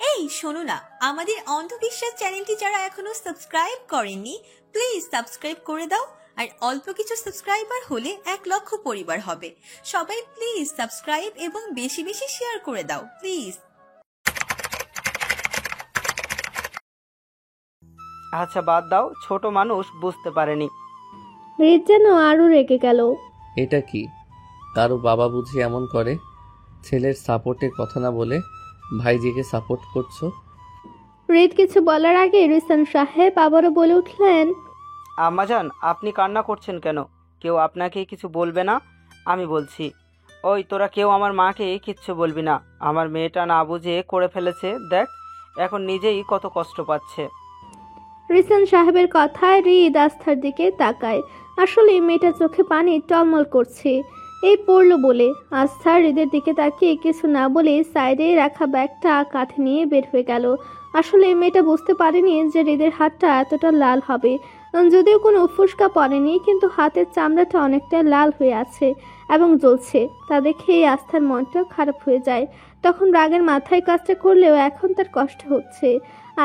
এই শোনো না, আমাদের অন্ধবিশ্বাস চ্যানেলটি যারা এখনো সাবস্ক্রাইব করেননি প্লিজ সাবস্ক্রাইব করে দাও। আর অল্প কিছু সাবস্ক্রাইবার হলে 1,00,000 পরিবার হবে। সবাই প্লিজ সাবস্ক্রাইব এবং বেশি বেশি শেয়ার করে দাও প্লিজ। আচ্ছা বাদ দাও, ছোট মানুষ বুঝতে পারেনি। রিত যেন আরো রেগে গেল। এটা কি কারো বাবা বুঝি এমন করে? ছেলের সাপোর্টে কথা না বলে ভাইজিকে সাপোর্ট করছো। রিত কিছু বলার আগে রিসান সাহেব আবারও বলে উঠলেন, আম্মাজান, আপনি কান্না করছেন কেন? কেউ আপনাকে কিছু বলবে না? আমি বলছি, ওই তোরা কেউ আমার মাকে কিচ্ছু বলবি না। আমার মেয়েটা না বুঝে করে ফেলেছে, দেখ এখন নিজেই কত কষ্ট পাচ্ছে। রিসান সাহেবের কথায় রিদ আস্থার দিকে তাকায়। আসলে মেয়েটা চোখে পানি টলমল করছে। এই পড়লো বলে আস্থা হৃদের দিকে তাকিয়ে কিছু না বলে সাইডে রাখা ব্যাগটা কাঁধে নিয়ে বের হয়ে গেল। আসলে মেয়েটা বুঝতে পারেনি যে হৃদের হাতটা এতটা লাল হবে। যদিও কোনো ফুসকা পড়েনি, কিন্তু হাতের চামড়াটা অনেকটা লাল হয়ে আছে এবং জ্বলছে। তা দেখে আস্থার মনটা খারাপ হয়ে যায়। তখন রাগের মাথায় কাজটা করলেও এখন তার কষ্ট হচ্ছে।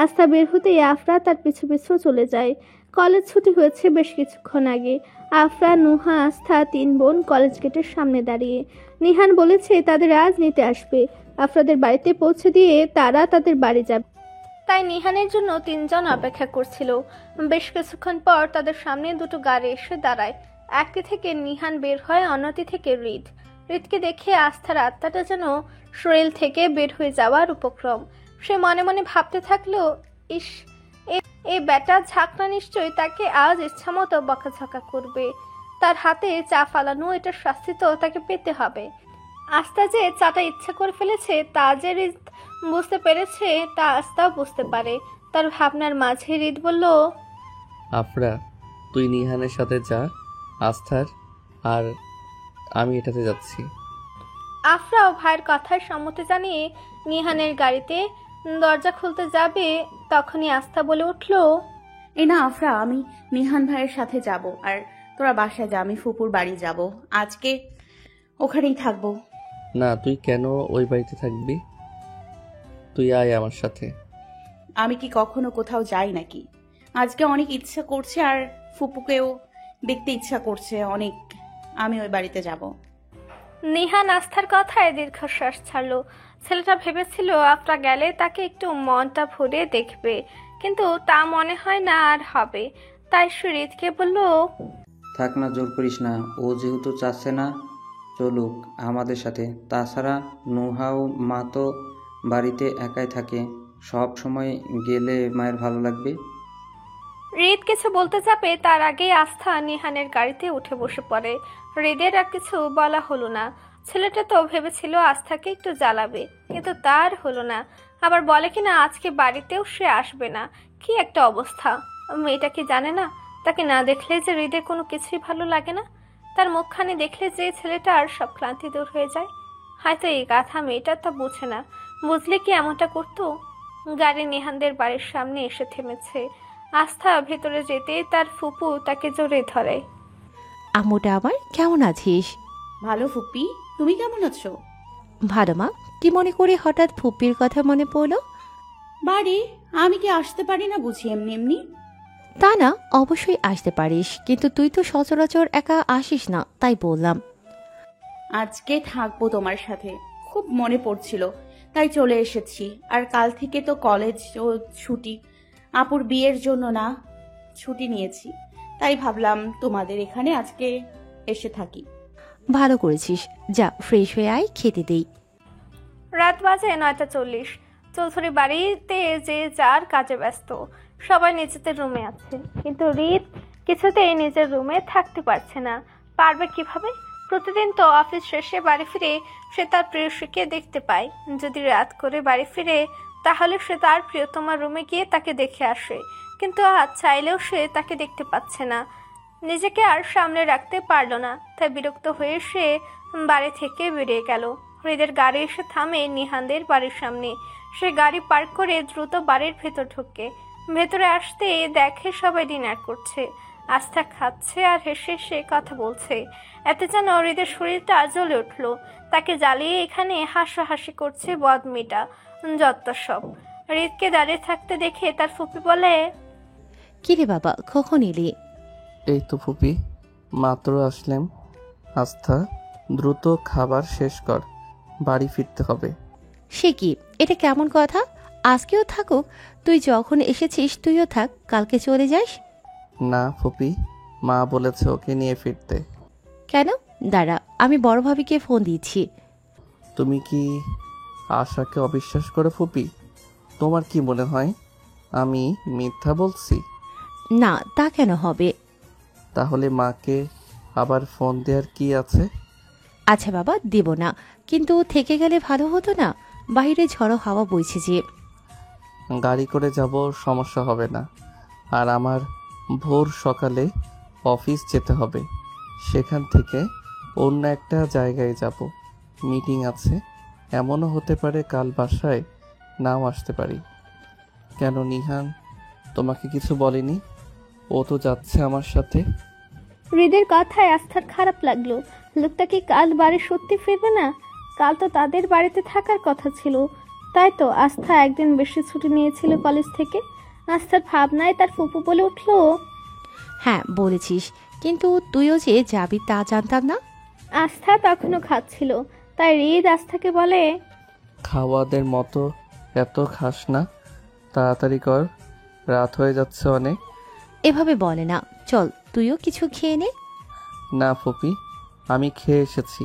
আস্থা বের হতেই আফরা তার পিছু পিছু চলে যায়। কলেজ ছুটি হয়েছে বেশ কিছুক্ষণ আগে। আফরা, নুহা, আস্থা 3 বোন কলেজ গেটের সামনে দাঁড়িয়ে। নিহান বলেছে তাদের আজ নিতে আসবে। আফরাদের বাড়িতে পৌঁছে দিয়ে তারা তাদের বাড়ি যাবে। তাই নিহানের জন্য 3 জন অপেক্ষা করছিল। বেশ কিছুক্ষণ পর তাদের সামনে দুটো গাড়ি এসে দাঁড়ায়। একটি থেকে নিহান বের হয়, অন্যটি থেকে রিদ। রিদকে দেখে আস্থার আত্মাটা যেন শরীর থেকে বের হয়ে যাওয়ার উপক্রম। সে মনে মনে ভাবতে থাকলো, ইস, এই বেটা ঝাঁকনা নিশ্চয়ই তাকে আজ ইচ্ছামতো বকাঝকা করবে। তার হাতে চা ফালানো, এটার শাস্তি তো তাকে পেতে হবে। আস্থা যে চাটা ইচ্ছা করে ফেলেছে তা যে রিদ বুঝতে পেরেছে তা আস্থাও বুঝতে পারে। তার ভাবনার মাঝে রিদ বলল, আফরা, তুই নিহানের সাথে যা আস্থার, আর আমি এটাতে যাচ্ছি। আফরাও ভাইয়ের কথায় সম্মতি জানিয়ে নিহানের গাড়িতে দরজা খুলতে যাবে। তখনই আস্থা বলে উঠল, এই না আফরা, আমি নিহান ভাইয়ের সাথে যাব, আর তোরা বাসায় যা, আমি ফুপুর বাড়ি যাব, আজকে ওখানেই থাকবো। না, তুই কেন ওই বাড়িতে থাকবি? তুই আয় আমার সাথে। আমি কি কখনো কোথাও যাই নাকি? আজকে অনেক ইচ্ছা করছে, আর ফুপুকেও দেখতে ইচ্ছা করছে অনেক। আমি ওই বাড়িতে যাব। নিহান আস্থার কথায় দীর্ঘশ্বাস ছাড়লো। ছেলেটা ভেবেছিল আফরা গেলে তাকে একটু মনটা ভরে দেখবে, কিন্তু তা মনে হয় না আর হবে। তাই সে রিদকে বলল, থাক না, জোর করিস না। ও যেহেতু চাচ্ছে না, চলুক আমাদের সাথে। তাছাড়া নুহাও মা তো বাড়িতে একাই থাকে, সব সময় গেলে মায়ের ভালো লাগবে। রিদ কিছু বলতে যাবে তার আগেই আস্থা নিহানের গাড়িতে উঠে বসে পড়ে। হৃদের আর কিছু বলা হলো না। ছেলেটা তো ভেবেছিল আস্থাকে একটু জ্বালাবে, কিন্তু তার হলো না। আবার বলে কিনা আজকে বাড়িতেও সে আসবে না। কি একটা অবস্থা! মেয়েটা কি জানে না তাকে না দেখলে যে হৃদের কোনো কিছুই ভালো লাগে না? তার মুখখানি দেখলে যে ছেলেটার সব ক্লান্তি দূর হয়ে যায়। হয়তো এই গাথা মেয়েটা তা বোঝে না। বুঝলে কি এমনটা করতো? গাড়ি নিহানদের বাড়ির সামনে এসে থেমেছে। আস্থা ভেতরে যেতে তার ফুপু তাকে জড়িয়ে ধরে। আম্মুটা আমার, কেমন আছিস? ভালো ফুপি, তুমি কেমন আছো? ভালো মা। কি মনে করে হঠাৎ ফুপির কথা মনে পড়লো? বাড়ি আমি কি আসতে পারি না বুঝি এমনি এমনি? তা না, অবশ্যই আসতে পারিস, কিন্তু তুই তো সচরাচর একা আসিস না, তাই বললাম। আজকে থাকবো তোমার সাথে, খুব মনে পড়ছিল তাই চলে এসেছি। আর কাল থেকে তো কলেজ ও ছুটি, আপুর বিয়ের জন্য না ছুটি নিয়েছি, তাই ভাবলাম তোমাদের এখানে আজকে এসে থাকি। ভালো করেছিস, যা ফ্রেশ হয়ে আয়, খেতে দেই। রাত বাজে 9:40। চৌধুরী বাড়িতে যে যার কাজে ব্যস্ত। সবাই নিজেদের রুমে আছে, কিন্তু রিদ কিছুতেই নিজের রুমে থাকতে পারছে না। পারবে কিভাবে? প্রতিদিন তো অফিস শেষে বাড়ি ফিরে সে তার প্রিয়সীকে দেখতে পায়। যদি রাত করে বাড়ি ফিরে তাহলে সে তার প্রিয়তমার রুমে গিয়ে তাকে দেখে আসে, কিন্তু আজ চাইলেও সে তাকে দেখতে পাচ্ছে না। নিজেকে আর সামনে রাখতে পারল না, তাই বিরক্ত হয়ে সে বাড়ি থেকে বেরিয়ে গেল। হৃদের গাড়ি এসে থামে নিহানদের বাড়ির সামনে। সে গাড়ি পার্ক করে দ্রুত বাড়ির ভেতর ঢুকে। ভেতরে আসতে দেখে সবাই ডিনার করছে। আস্থা খাচ্ছে আর হেসে হেসে কথা বলছে। এতে যেন হৃদের শরীরটা জ্বলে উঠল। তাকে জ্বালিয়ে এখানে হাসাহাসি করছে বদমেয়েটা, যত সব। হৃদকে দাঁড়িয়ে থাকতে দেখে তার ফুপি বলে, কিরে বাবা, কখন এলি? এই তো ফুপি, মাত্র আসলাম। আস্থা, দ্রুত খাবার শেষ কর, বাড়ি ফিরতে হবে। সে কি, এটা কেমন কথা? আজকেও থাকুক, তুই যখন এসেছিস তুইও থাক, কালকে চলে যাস। না ফুপি, মা বলেছে ওকে নিয়ে ফিরতে। কেন? দাঁড়া, আমি বড় ভাবিকে ফোন দিয়েছি। তুমি কি আশাকে অবিশ্বাস করো ফুপি? তোমার কি মনে হয় আমি মিথ্যা বলছি? না, তা কেন হবে? তাহলে মাকে আবার ফোন দেওয়ার কি আছে? আচ্ছা বাবা, দেব না, কিন্তু থেকে গেলে ভালো হতো না? বাইরে ঝড়ো হাওয়া বইছে যে। গাড়ি করে যাব, সমস্যা হবে না। আর আমার ভোর সকালে অফিস যেতে হবে, সেখান থেকে অন্য একটা জায়গায় যাব, মিটিং আছে। এমনও হতে পারে কাল বাসায় নাও আসতে পারি। কেন নিহান তোমাকে কিছু বলেনি? ও তো যাচ্ছে আমার সাথে। হৃদের কথায় আস্থার খারাপ লাগলো। লোকটা কি কাল বাড়ি সত্যি ফিরবে না? কাল তো তাদের বাড়িতে থাকার কথা ছিল। তাই তো আস্থা একদিন বেশি ছুটি নিয়েছিল কলেজ থেকে। আস্থার ভাবনায় তার ফুপু বলে উঠল, হ্যাঁ বলেছিস, কিন্তু তুইও যে যাবি তা জানতাম না। আস্থা তখনও খাচ্ছিল। তাই হৃদ আস্থাকে বলে, খাওয়াদের মতো এত খাস না, তাড়াতাড়ি কর, রাত হয়ে যাচ্ছে অনেক। এভাবে বলে না, চল তুইও কিছু খেয়ে নে। না ফুপি, আমি খেয়ে এসেছি।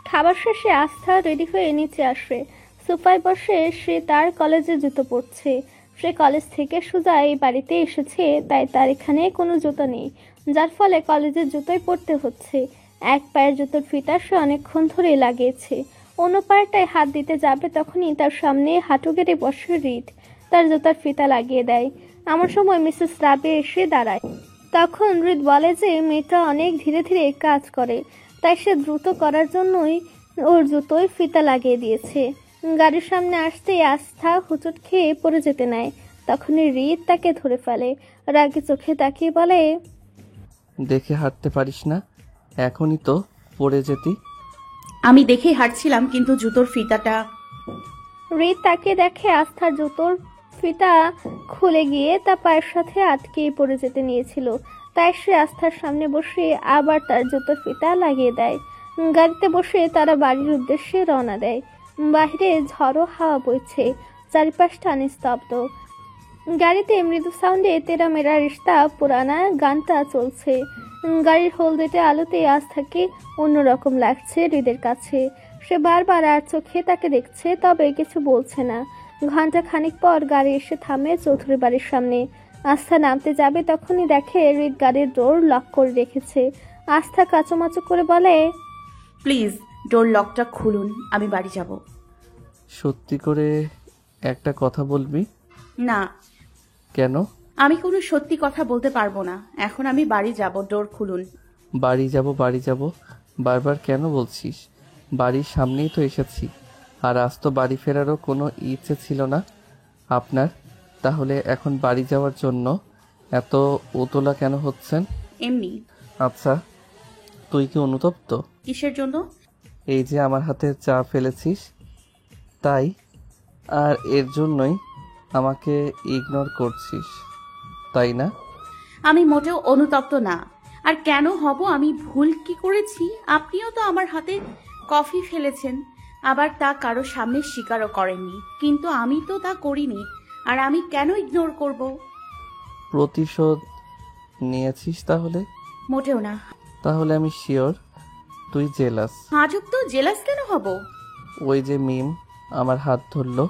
খাবার শেষে আস্থা রেডি হয়ে নিচে আসে। সোফায় বসে সে তার কলেজে জুতো পরছে। সে কলেজ থেকে সোজা এই বাড়িতে এসেছে, তাই তার এখানে কোনো জুতো নেই, যার ফলে কলেজের জুতোই পরতে হচ্ছে। এক পায়ের জুতোর ফিতা সে অনেকক্ষণ ধরে লাগিয়েছে। অন্য পায়েরটায় হাত দিতে যাবে, তখনই তার সামনে হাঁটু গেড়ে বসে হৃদ। তার জুতার ফিতা লাগিয়ে দেয়। এমন সময় মিসেস রাবে এসে দাঁড়ায়। তখন হৃদ বলে যে মেয়েটা অনেক ধীরে ধীরে কাজ করে, তাই সে দ্রুত করার জন্যই ওর জুতোয় ফিতা লাগিয়ে দিয়েছে। গাড়ির সামনে আসতেই আস্থা হুচট খেয়ে পড়ে যেতে নেয়। তখনই হৃদ তাকে ধরে ফেলে। রাগে চোখে তাকিয়ে বলে, দেখে হাঁটতে পারিস না? এখনই তো পড়ে যেতি। আমি দেখেই হাঁটছিলাম, কিন্তু জুতোর ফিতাটা। হৃদ তাকে দেখে আস্থার জুতোর ফিতা খুলে গিয়ে তার পায়ের সাথে আটকে পড়ে যেতে নিয়েছিল। তাই সে আস্থার সামনে বসে আবার তার জুতোর ফিতা লাগিয়ে দেয়। গাড়িতে বসে তারা বাড়ির উদ্দেশ্যে রওনা দেয়। বাইরে ঝড়ো হাওয়া বইছে, চারিপাশটা নিস্তব্ধ। গাড়িতে মৃদু সাউন্ডে তেরা মেরা রিশতা পুরানা গানটা চলছে। গাড়ির হলদেটে আলোতে আস্থাকে অন্যরকম লাগছে হৃদের কাছে। সে বারবার আর চোখে তাকে দেখছে, তবে কিছু বলছে না। ঘন্টা খানিক পর গাড়ি এসে থামে চৌধুরী বাড়ির সামনে। আস্থা নামতে যাবে, তখনই দেখে হৃদ গাড়ির ডোর লক করে রেখেছে। আস্থা কাচুমাচু করে বলে, প্লিজ ডোর লকটা খুলুন, আমি বাড়ি যাব। সত্যি করে একটা কথা বলবি? না, কেন? আমি কোনো সত্যি কথা বলতে পারবো না। এখন আমি বাড়ি যাব, ডোর খুলুন। বাড়ি যাব বাড়ি যাব বারবার কেন বলছিস? বাড়ির সামনেই তো এসেছি, আর আজ তো বাড়ি ফেরারও কোনো ইচ্ছে ছিল না আপনার। তাহলে এখন বাড়ি যাওয়ার জন্য এত উতলা কেন হচ্ছেন? এমনি। আচ্ছা, তুই কি অনুতপ্ত? কিসের জন্য? এই যে আমার হাতে চা ফেলেছিস তাই, আর এর জন্যই আমাকে ইগনোর করছিস, তাই না? আমি মোটেও অনুতপ্ত না। আর কেন হব? আমি ভুল কি করেছি? আপনিও তো আমার হাতে কফি ফেলেছেন, আবার তা কারো সামনে স্বীকারও করেননি, কিন্তু আমি তো তা করিনি। আর আমি কেন ইগনোর করব? প্রতিশোধ নিয়েছিস তাহলে? মোটেও না। তাহলে আমি শিওর তুই জেলাস। আজব তো, জেলাস কেন হব? ওই যে মিম আমার হাত ধরলো।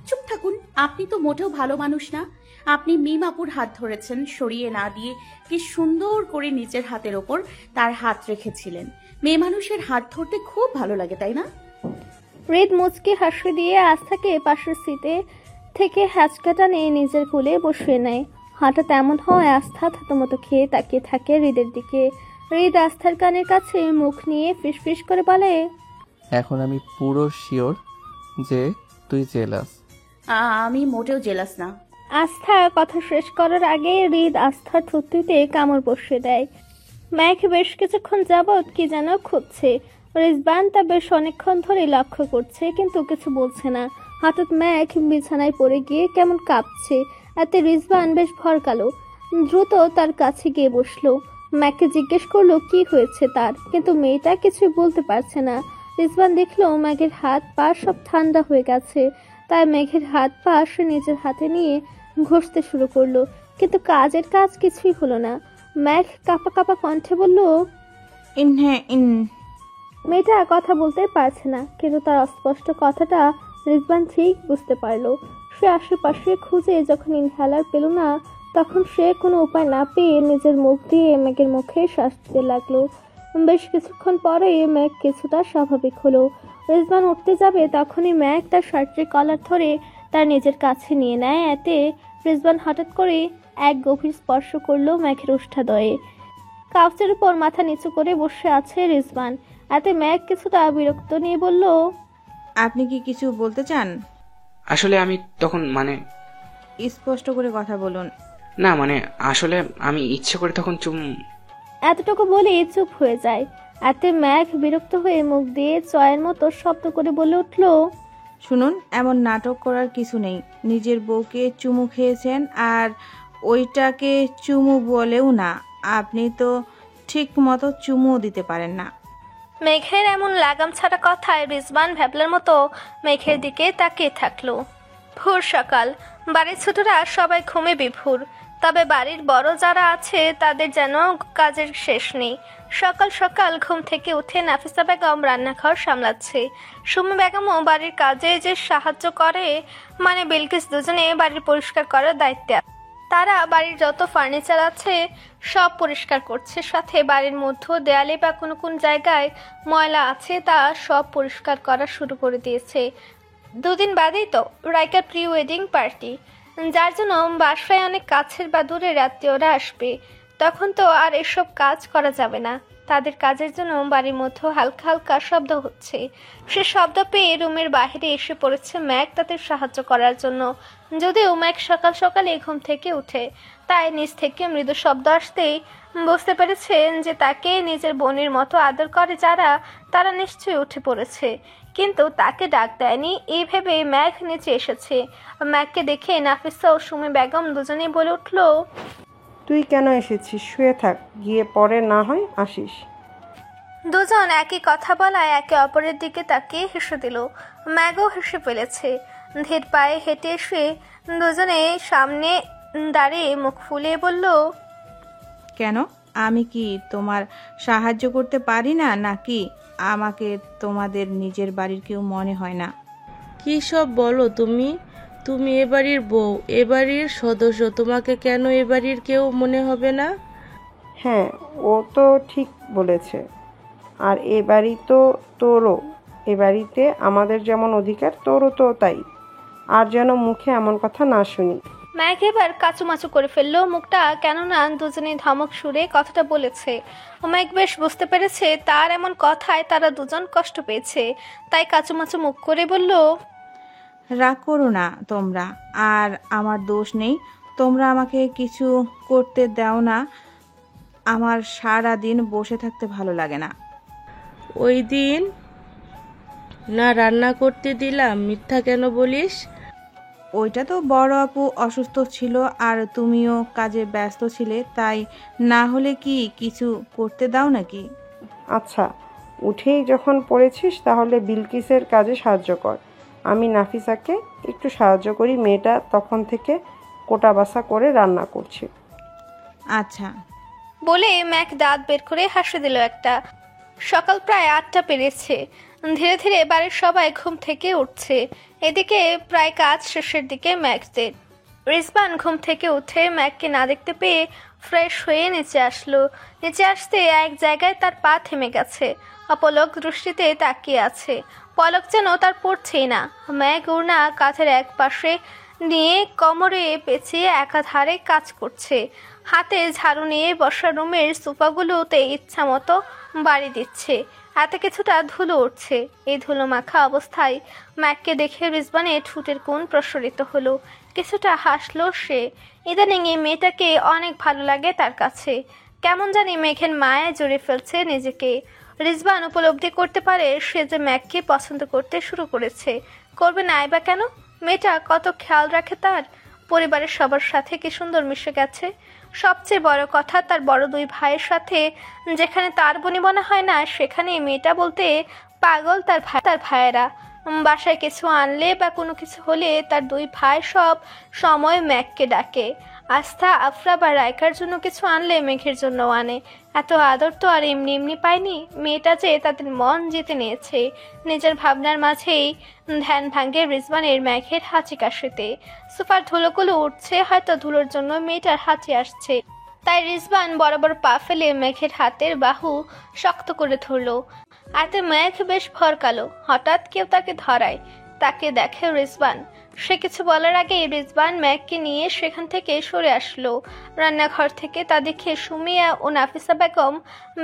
চুপ থাকুন, আপনি তো মোটেও ভালো মানুষ না। আপনি মিম আপুর হাত ধরেছেন, সরিয়ে না দিয়ে কি সুন্দর করে নিচের হাতের ওপর তার হাত রেখেছিলেন। মেয়ে মানুষের হাত ধরতে খুব ভালো লাগে, তাই না? হৃদ মুচকি হাসি দিয়ে আস্থাকে পাশের সিটে থেকে হ্যাচকাটা নিয়ে নিজের কোলে বসিয়ে নেয়। হঠাৎ এমন হয় আস্থা থতমত খেয়ে তাকিয়ে থাকে হৃদের দিকে। হৃদ আস্থার কানের কাছে মুখ নিয়ে ফিসফিস করে বলে, এখন আমি পুরো শিওর যে তুই জেলাস। আমি মোটেও জেলাস না। আস্থা কথা শেষ করার আগে হৃদ আস্থার থুতনিতে কামড় বসিয়ে দেয়। ম্যাক বেশ কিছুক্ষণ যাবৎ কি যেন খুঁজছে। রিজবান তা বেশ অনেকক্ষণ ধরে লক্ষ্য করছে, কিন্তু কিছু বলছে না। হঠাৎ ম্যাক বিছানায় পড়ে গিয়ে কেমন কাঁপছে, এতে রিজবান বেশ ভরকালো। দ্রুত তার কাছে গিয়ে বসলো। ম্যাককে জিজ্ঞেস করলো কি হয়েছে তার, কিন্তু মেয়েটা কিছুই বলতে পারছে না। রিজবান দেখলো ম্যাগের হাত পা সব ঠান্ডা হয়ে গেছে, তাই মেঘের হাত পা সে নিজের হাতে নিয়ে ঘষতে শুরু করলো, কিন্তু কাজের কাজ কিছুই হলো না। ম্যাঘ কাঁপা কাঁপা কণ্ঠে বলল, মেয়েটা কথা বলতে পারছে না, কিন্তু তার অস্পষ্ট কথাটা রিজবান ঠিক বুঝতে পারলো। সে আশেপাশে খুঁজে যখন ইনহেলার পেল না, তখন সে কোনো উপায় না পেয়ে নিজের মুখ দিয়ে মেঘের মুখে শ্বাস দিতে লাগলো। বেশ কিছুক্ষণ পরে মেঘ কিছুটা স্বাভাবিক হলো। রিজবান উঠতে যাবে, তখনই মেঘ তার শার্টের কলার ধরে তার নিজের কাছে নিয়ে নেয়। এতে রিজবান হঠাৎ করে এক গভীর স্পর্শ করলো মেঘের ওষ্ঠাদ্বয়ে। কাউচের উপর মাথা নিচু করে বসে আছে রিজবান। এতে মেঘ কিছুটা বিরক্ত নিয়ে বলল, আপনি কি কিছু বলতে চান? আসলে আমি তখন স্পষ্ট করে কথা বলুন। না আসলে আমি ইচ্ছে করে তখন এতটুকু বলে চুপ হয়ে যায়। এতে মেঘ বিরক্ত হয়ে মুখ দিয়ে চয়ের মতো শব্দ করে বলে উঠল, শুনুন, এমন নাটক করার কিছু নেই। নিজের বউকে চুমু খেয়েছেন, আর ওইটাকে চুমু বলেও না। আপনি তো ঠিক মতো চুমুও দিতে পারেন না। মেঘের এমন লাগাম ছাড়া কথায় রিজবান ভ্যাবলার মতো মেঘের দিকে তাকিয়ে থাকলো। ভোর সকাল, বাড়ির ছোটরা সবাই ঘুমে বিভোর, তবে বাড়ির বড় যারা আছে তাদের যেন কাজের শেষ নেই। সকাল সকাল ঘুম থেকে উঠে নাফিসা বেগম রান্নাঘর সামলাচ্ছে। সুমি বেগমও বাড়ির কাজে যে সাহায্য করে, বিলকিস দুজনে বাড়ির পরিষ্কার করার দায়িত্বে। তারা বাড়ির যত ফার্নিচার আছে সব পরিষ্কার করছে, সাথে বাড়ির মধ্য দেয়ালে বা কোনো কোন জায়গায় ময়লা আছে তা সব পরিষ্কার করা শুরু করে দিয়েছে। দুদিন বাদেই তো রাইকার প্রি ওয়েডিং পার্টি, যার জন্য বাসায় অনেক কাছের বা দূরের আত্মীয়রা আসবে। তখন তো আর এসব কাজ করা যাবে না। তাদের কাজের জন্য বাড়ির মধ্যে হালকা হালকা শব্দ হচ্ছে। সে শব্দ পেয়ে রুমের বাইরে এসে পড়েছে ম্যাক তাদের সাহায্য করার জন্য। যদিও ম্যাক সকাল সকালে ঘুম থেকে উঠে, তাই নিচ থেকে মৃদু শব্দ আসতেই বুঝতে পেরেছেন যে তাকে নিজের বোনের মতো আদর করে যারা, তারা নিশ্চয়ই উঠে পড়েছে, কিন্তু তাকে ডাক দেয়নি। এই ভেবে ম্যাক নিচে এসেছে। ম্যাককে দেখে নাফিসা ও সুমি বেগম দুজনেই বলে উঠল, তুই কেন এসেছিস? শুয়ে থাক, গিয়ে পরে না হয় আসিস। দুজন একই কথা বলায় একে অপরের দিকে তাকিয়ে হেসে দিল। ম্যাগও হেসে ফেলেছে। ধীর পায়ে হেঁটে এসে দুজনে সামনে দাঁড়িয়ে মুখ ফুলিয়ে বলল, কেন? আমি কি তোমার সাহায্য করতে পারি না, নাকি আমাকে তোমাদের নিজের বাড়ির কেউ মনে হয় না? কি সব বলো তুমি? তুমি এ বাড়ির বউ, এ বাড়ির সদস্য, তোমাকে কেন এ বাড়ির কেউ মনে হবে না? হ্যাঁ, ও তো ঠিক বলেছে। আর এ বাড়ি তো তোরও। এ বাড়িতে আমাদের যেমন অধিকার, তোরও তো তাই। আর যেন মুখে এমন কথা না শুনি। ম্যাগ এবার কাচুমাচু করে ফেললো মুখটা, কেননা দুজনে ধমক সুরে কথাটা বলেছে। ম্যাগ বেশ বুঝতে পেরেছে তার এমন কথায় তারা দুজন কষ্ট পেয়েছে, তাই কাচুমাচু মুখ করে বলল, রাগ করো না তোমরা, আর আমার দোষ নেই। তোমরা আমাকে কিছু করতে দাও না। আমার সারা দিন বসে থাকতে ভালো লাগে না। ওই দিন না রান্না করতে দিলাম, মিথ্যা কেন বলিস? ওইটা তো বড় আপু অসুস্থ ছিল আর তুমিও কাজে ব্যস্ত ছিলে, তাই না হলে কি কিছু করতে দাও নাকি? আচ্ছা, উঠেই যখন পড়েছিস তাহলে বিলকিসের কাজে সাহায্য কর। আমি নাফিসাকে একটু সাহায্য করি। মেয়েটা তখন থেকে কোটা বাসা করে রান্না করছে। আচ্ছা বলে ম্যাক দাঁত বের করে হাসি দিল একটা। সকাল প্রায় 8টা পেরিয়েছে। ধীরে ধীরে বাড়ির সবাই ঘুম থেকে উঠছে। এদিকে প্রায় কাজ শেষের দিকে ম্যাকদের। রিজবান ঘুম থেকে উঠে ম্যাককে না দেখতে পেয়ে ফ্রেশ হয়ে নিচে আসলো। নিচে আসতে এক জায়গায় তার পা থেমে গেছে। অপলক দৃষ্টিতে তাকিয়ে আছে। পলক যেন তার পড়ছেই না। ম্যাক ওড়না কাঁধের এক পাশে নিয়ে কোমরে পেঁচিয়ে একাধারে কাজ করছে। হাতে ঝাড়ু নিয়ে বসা রুমের সোফাগুলোতে ইচ্ছা মতো বাড়ি দিচ্ছে। হাতে কিছুটা ধুলো উঠছে। এই ধুলো মাখা অবস্থায় ম্যাককে দেখে রিজবানের ঠোঁটের কোণ প্রসারিত হলো। কিছুটা হাসলো সে। ইদানিং এই মেয়েটাকে অনেক ভালো লাগে তার কাছে। কেমন জানি মেঘের মায়ায় জড়িয়ে ফেলছে নিজেকে। রিজওয়ান উপলব্ধি করতে পারে সে যে ম্যাককে পছন্দ করতে শুরু করেছে। করবে নাই বা কেন? মেয়েটা কত খেয়াল রাখে তার। পরিবারের সবার সাথে কি সুন্দর মিশে গেছে। সবচেয়ে বড় কথা, তার বড় দুই ভাইয়ের সাথে যেখানে তার বনিবনা হয় না, সেখানে মেয়েটা বলতে পাগল তার ভাইয়েরা। বাসায় কিছু আনলে বা কোনো কিছু হলে তার দুই ভাই সব সময় ম্যাককে ডাকে। আস্থা, আফরা বা রায়কার জন্য কিছু আনলে মেঘের জন্য আনে। এত আদর তো আর এমনি এমনি পায়নি। মেয়েটা যে তাদের মন জিতে নিয়েছে। নিজের ভাবনার মাঝেই ধ্যান ভাঙে রিজওয়ানের মেঘের হাঁচি কাশিতে। সোফার ধুলোগুলো উঠছে, হয়তো ধুলোর জন্য মেয়েটার হাঁচি আসছে। তাই রিজওয়ান বড় বড় পা ফেলে মেঘের হাতের বাহু শক্ত করে ধরলো। এতে মেঘ বেশ ভরকালো। হঠাৎ কেউ তাকে ধরায়। তাকে দেখে রিজওয়ান। সে কিছু বলার আগে রিজওয়ান মেঘকে নিয়ে সেখান থেকে সরে আসলো। রান্নাঘর থেকে তা দেখে সুমিয়া ও নাফিসা বেগম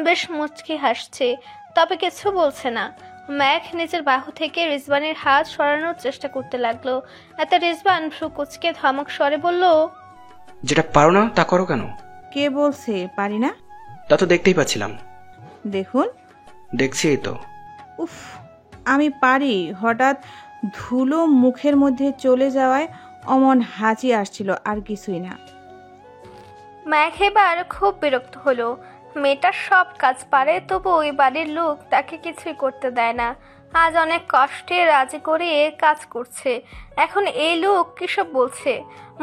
বেশ মুচকি হাসছে, তবে কিছু বলছে না। মেঘ নিজের বাহু থেকে রিজওয়ানের হাত সরানোর চেষ্টা করতে লাগলো। এতে রিজওয়ান ভ্রু কুচকে ধমক স্বরে বলল, যেটা পারো না তা করো কেন? কে বলছে পারি না? তা তো দেখতেই পাচ্ছিলাম। দেখুন। দেখছি তো। উফ, আমি পারি। হঠাৎ ধুলো মুখের মধ্যে চলে যাওয়ায় অমন হাঁচি আসছিল, আর কিছুই না। মেঘ এবার খুব বিরক্ত হলো। মেয়েটা সব কাজ পারে, তবু ওই বাড়ির লোক তাকে কিছুই করতে দেয় না। আজ অনেক কষ্টে রাজি করে কাজ করছে, এখন এই লোক কিসব বলছে।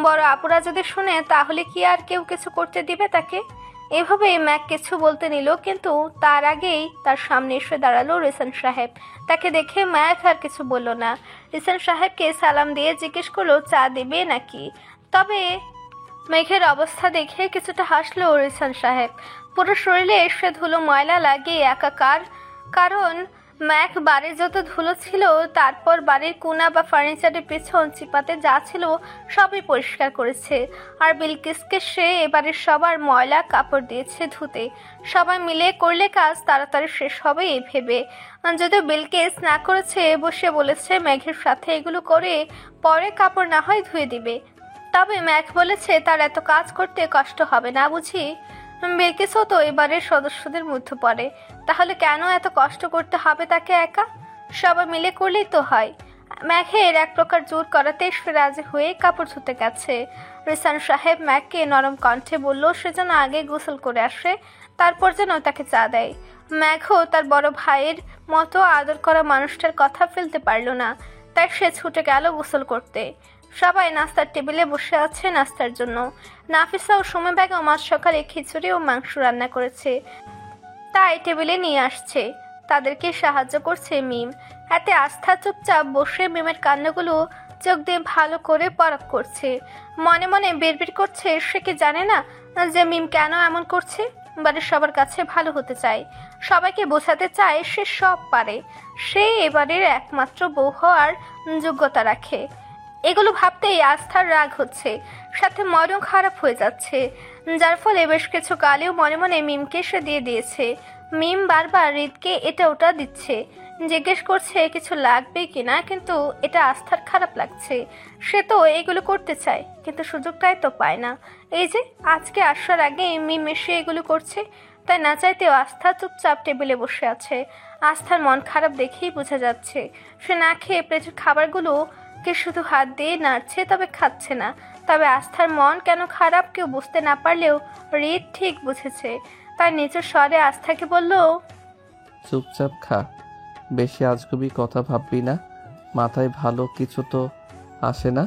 বড় আপুরা যদি শুনে তাহলে কি আর কেউ কিছু করতে দিবে তাকে? এভাবে ম্যাক কিছু বলতে নিল, কিন্তু তার আগেই তার সামনে এসে দাঁড়ালো রিসান সাহেব। তাকে দেখে ম্যাক আর কিছু বলল না। রিসান সাহেবকে সালাম দিয়ে জিজ্ঞেস করলো চা দেবে নাকি। তবে মেঘের অবস্থা দেখে কিছুটা হাসলো রিসান সাহেব। পুরো শরীরে এসে ধুলো ময়লা লাগিয়ে একাকার। কারণ ম্যাক বাড়ির যত ধুলো ছিল, তারপর বাড়ির কোনা বা ফার্নিচারের পেছন চিপাতে যা ছিল সবই পরিষ্কার করেছে। আর বিলকিসকে সে এবারের সবার ময়লা কাপড় দিয়েছে ধুতে। সবাই মিলে করলে কাজ তাড়াতাড়ি শেষ হবে এই ভেবে। যদিও বিলকিস না করেছে, বসে বলেছে মেঘের সাথে এগুলো করে পরে কাপড় না হয় ধুয়ে দিবে। তবে ম্যাক বলেছে তার এত কাজ করতে কষ্ট হবে না বুঝি। বিলকিসও তো এবারের সদস্যদের মধ্যে পড়ে, তাহলে কেন এত কষ্ট করতে হবে তাকে একা? সবাই মিলে করলেই তো হয়। ম্যাঘের এক প্রকার জোর করাতে সে রাজি হয়ে কাপড় ধুতে গেছে। রিসান সাহেব ম্যাককে নরম কণ্ঠে বলল সে যেন আগে গোসল করে আসে, তারপর যেন তাকে চা দেয়। ম্যাঘও তার বড় ভাইয়ের মতো আদর করা মানুষটার কথা ফেলতে পারল না, তাই সে ছুটে গেল গোসল করতে। সবাই নাস্তার টেবিলে বসে আছে নাস্তার জন্য। নাফিসা ও সুমে বেগম আজ সকালে খিচুড়ি ও মাংস রান্না করেছে, তাই টেবিলে নিয়ে আসছে। তাদেরকে সাহায্য করছে মিম। এতে আস্থা চুপচাপ বসে মিমের কান্নাগুলো চোখ দিয়ে ভালো করে পরখ করছে। মনে মনে বিড়বিড় করছে সে কি জানে না যে মিম কেন এমন করছে। বাড়ির সবার কাছে ভালো হতে চায়, সবাইকে বোঝাতে চায় সে সব পারে, সে এবারের একমাত্র বউ হওয়ার যোগ্যতা রাখে। এগুলো ভাবতেই আস্থার রাগ হচ্ছে, সাথে মনও খারাপ হয়ে যাচ্ছে, যার ফলে বেশ কিছু গালেও মনে মনে মিমকে সে দিয়ে দিয়েছে। মিম বারবার হৃদকে এটা ওটা দিচ্ছে, জিজ্ঞেস করছে কিছু লাগবে কিনা, কিন্তু এটা আস্থার খারাপ লাগছে। সে তো এগুলো করতে চায়, কিন্তু সুযোগটাই তো পায় না। এই যে আজকে আসার আগে মিম এসে এগুলো করছে, তাই না চাইতেও আস্থা চুপচাপ টেবিলে বসে আছে। আস্থার মন খারাপ দেখেই বোঝা যাচ্ছে। সে না খেয়ে প্লেটের খাবারগুলো কে শুধু হাত দিয়ে নাড়ছে, তবে খাচ্ছে না। তবে আস্থার মন কেন খারাপ কেউ বুঝতে না পারলেও হৃদ ঠিক বুঝেছে। তাই নিচের স্বরে আস্থাকে বলল, চুপচাপ খা, বেশি আজগুবি কথা ভাববি না। মাথায় ভালো কিছু তো আসে না,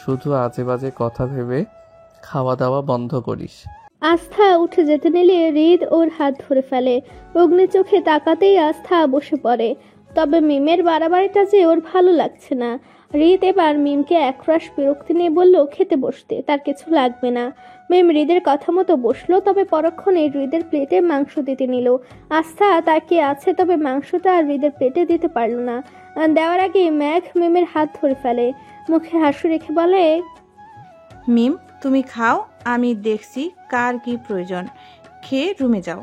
শুধু আজে বাজে কথা ভেবে খাওয়া দাওয়া বন্ধ করিস। আস্থা উঠে যেতে নিলে হৃদ ওর হাত ধরে ফেলে। অগ্নি চোখে তাকাতেই আস্থা বসে পড়ে। তবে মিমের বাড়াবাড়িটা যে ওর ভালো লাগছে না। হৃদ এবার মিমকে একরাশ বিরক্তি নিয়ে বলল খেতে বসতে, তার কিছু লাগবে না। মিম হৃদের কথা মতো বসলো, তবে পরক্ষণে হৃদের প্লেটে মাংস দিতে নিল। আস্থা তাকিয়ে আছে, তবে মাংসটা আর হৃদের প্লেটে দিতে পারল না। দেওয়ার আগে ম্যাঘ মিমের হাত ধরে ফেলে, মুখে হাসি রেখে বলে, মিম তুমি খাও, আমি দেখছি কার কি প্রয়োজন, খেয়ে রুমে যাও।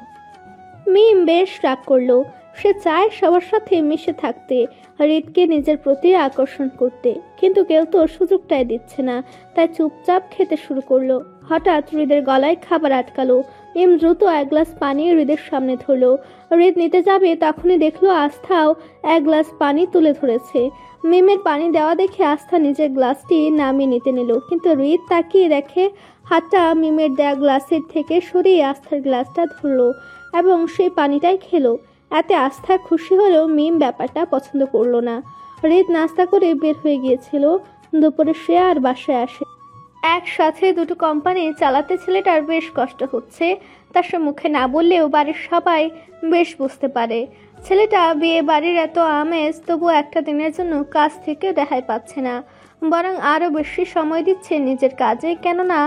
মিম বেশ রাগ করলো। সে চায় সবার সাথে মিশে থাকতে, হৃদকে নিজের প্রতি আকর্ষণ করতে, কিন্তু কেউ তো সুযোগটাই দিচ্ছে না। তাই চুপচাপ খেতে শুরু করলো। হঠাৎ হৃদের গলায় খাবার আটকালো। মিম দ্রুত এক গ্লাস পানি হৃদের সামনে ধরলো। হৃদ নিতে যাবে তখনই দেখলো আস্থাও এক গ্লাস পানি তুলে ধরেছে। মিমের পানি দেওয়া দেখে আস্থা নিজের গ্লাসটি নামিয়ে নিতে নিল, কিন্তু হৃদ তাকিয়ে দেখে হাতটা মিমের দেয়া গ্লাসের থেকে সরিয়ে আস্থার গ্লাসটা ধরলো এবং সেই পানিটাই খেলো। এতে আস্থা খুশি হলেও মিম ব্যাপারটা পছন্দ করলো না। হৃদ নাস্তা করে বের হয়ে গিয়েছিল। দুপুরে সে আর বাসায় আসে। একসাথে দুটো কোম্পানি চালাতে ছেলেটার বেশ কষ্ট হচ্ছে, তা সে মুখে না বললেও বাড়ির সবাই বেশ বুঝতে পারে। ছেলেটা বিয়ে বাড়ির এত আমেজ, তবু একটা দিনের জন্য কাজ থেকে রেহাই পাচ্ছে না, বরং আরও বেশি সময় দিচ্ছে নিজের কাজে। কেননা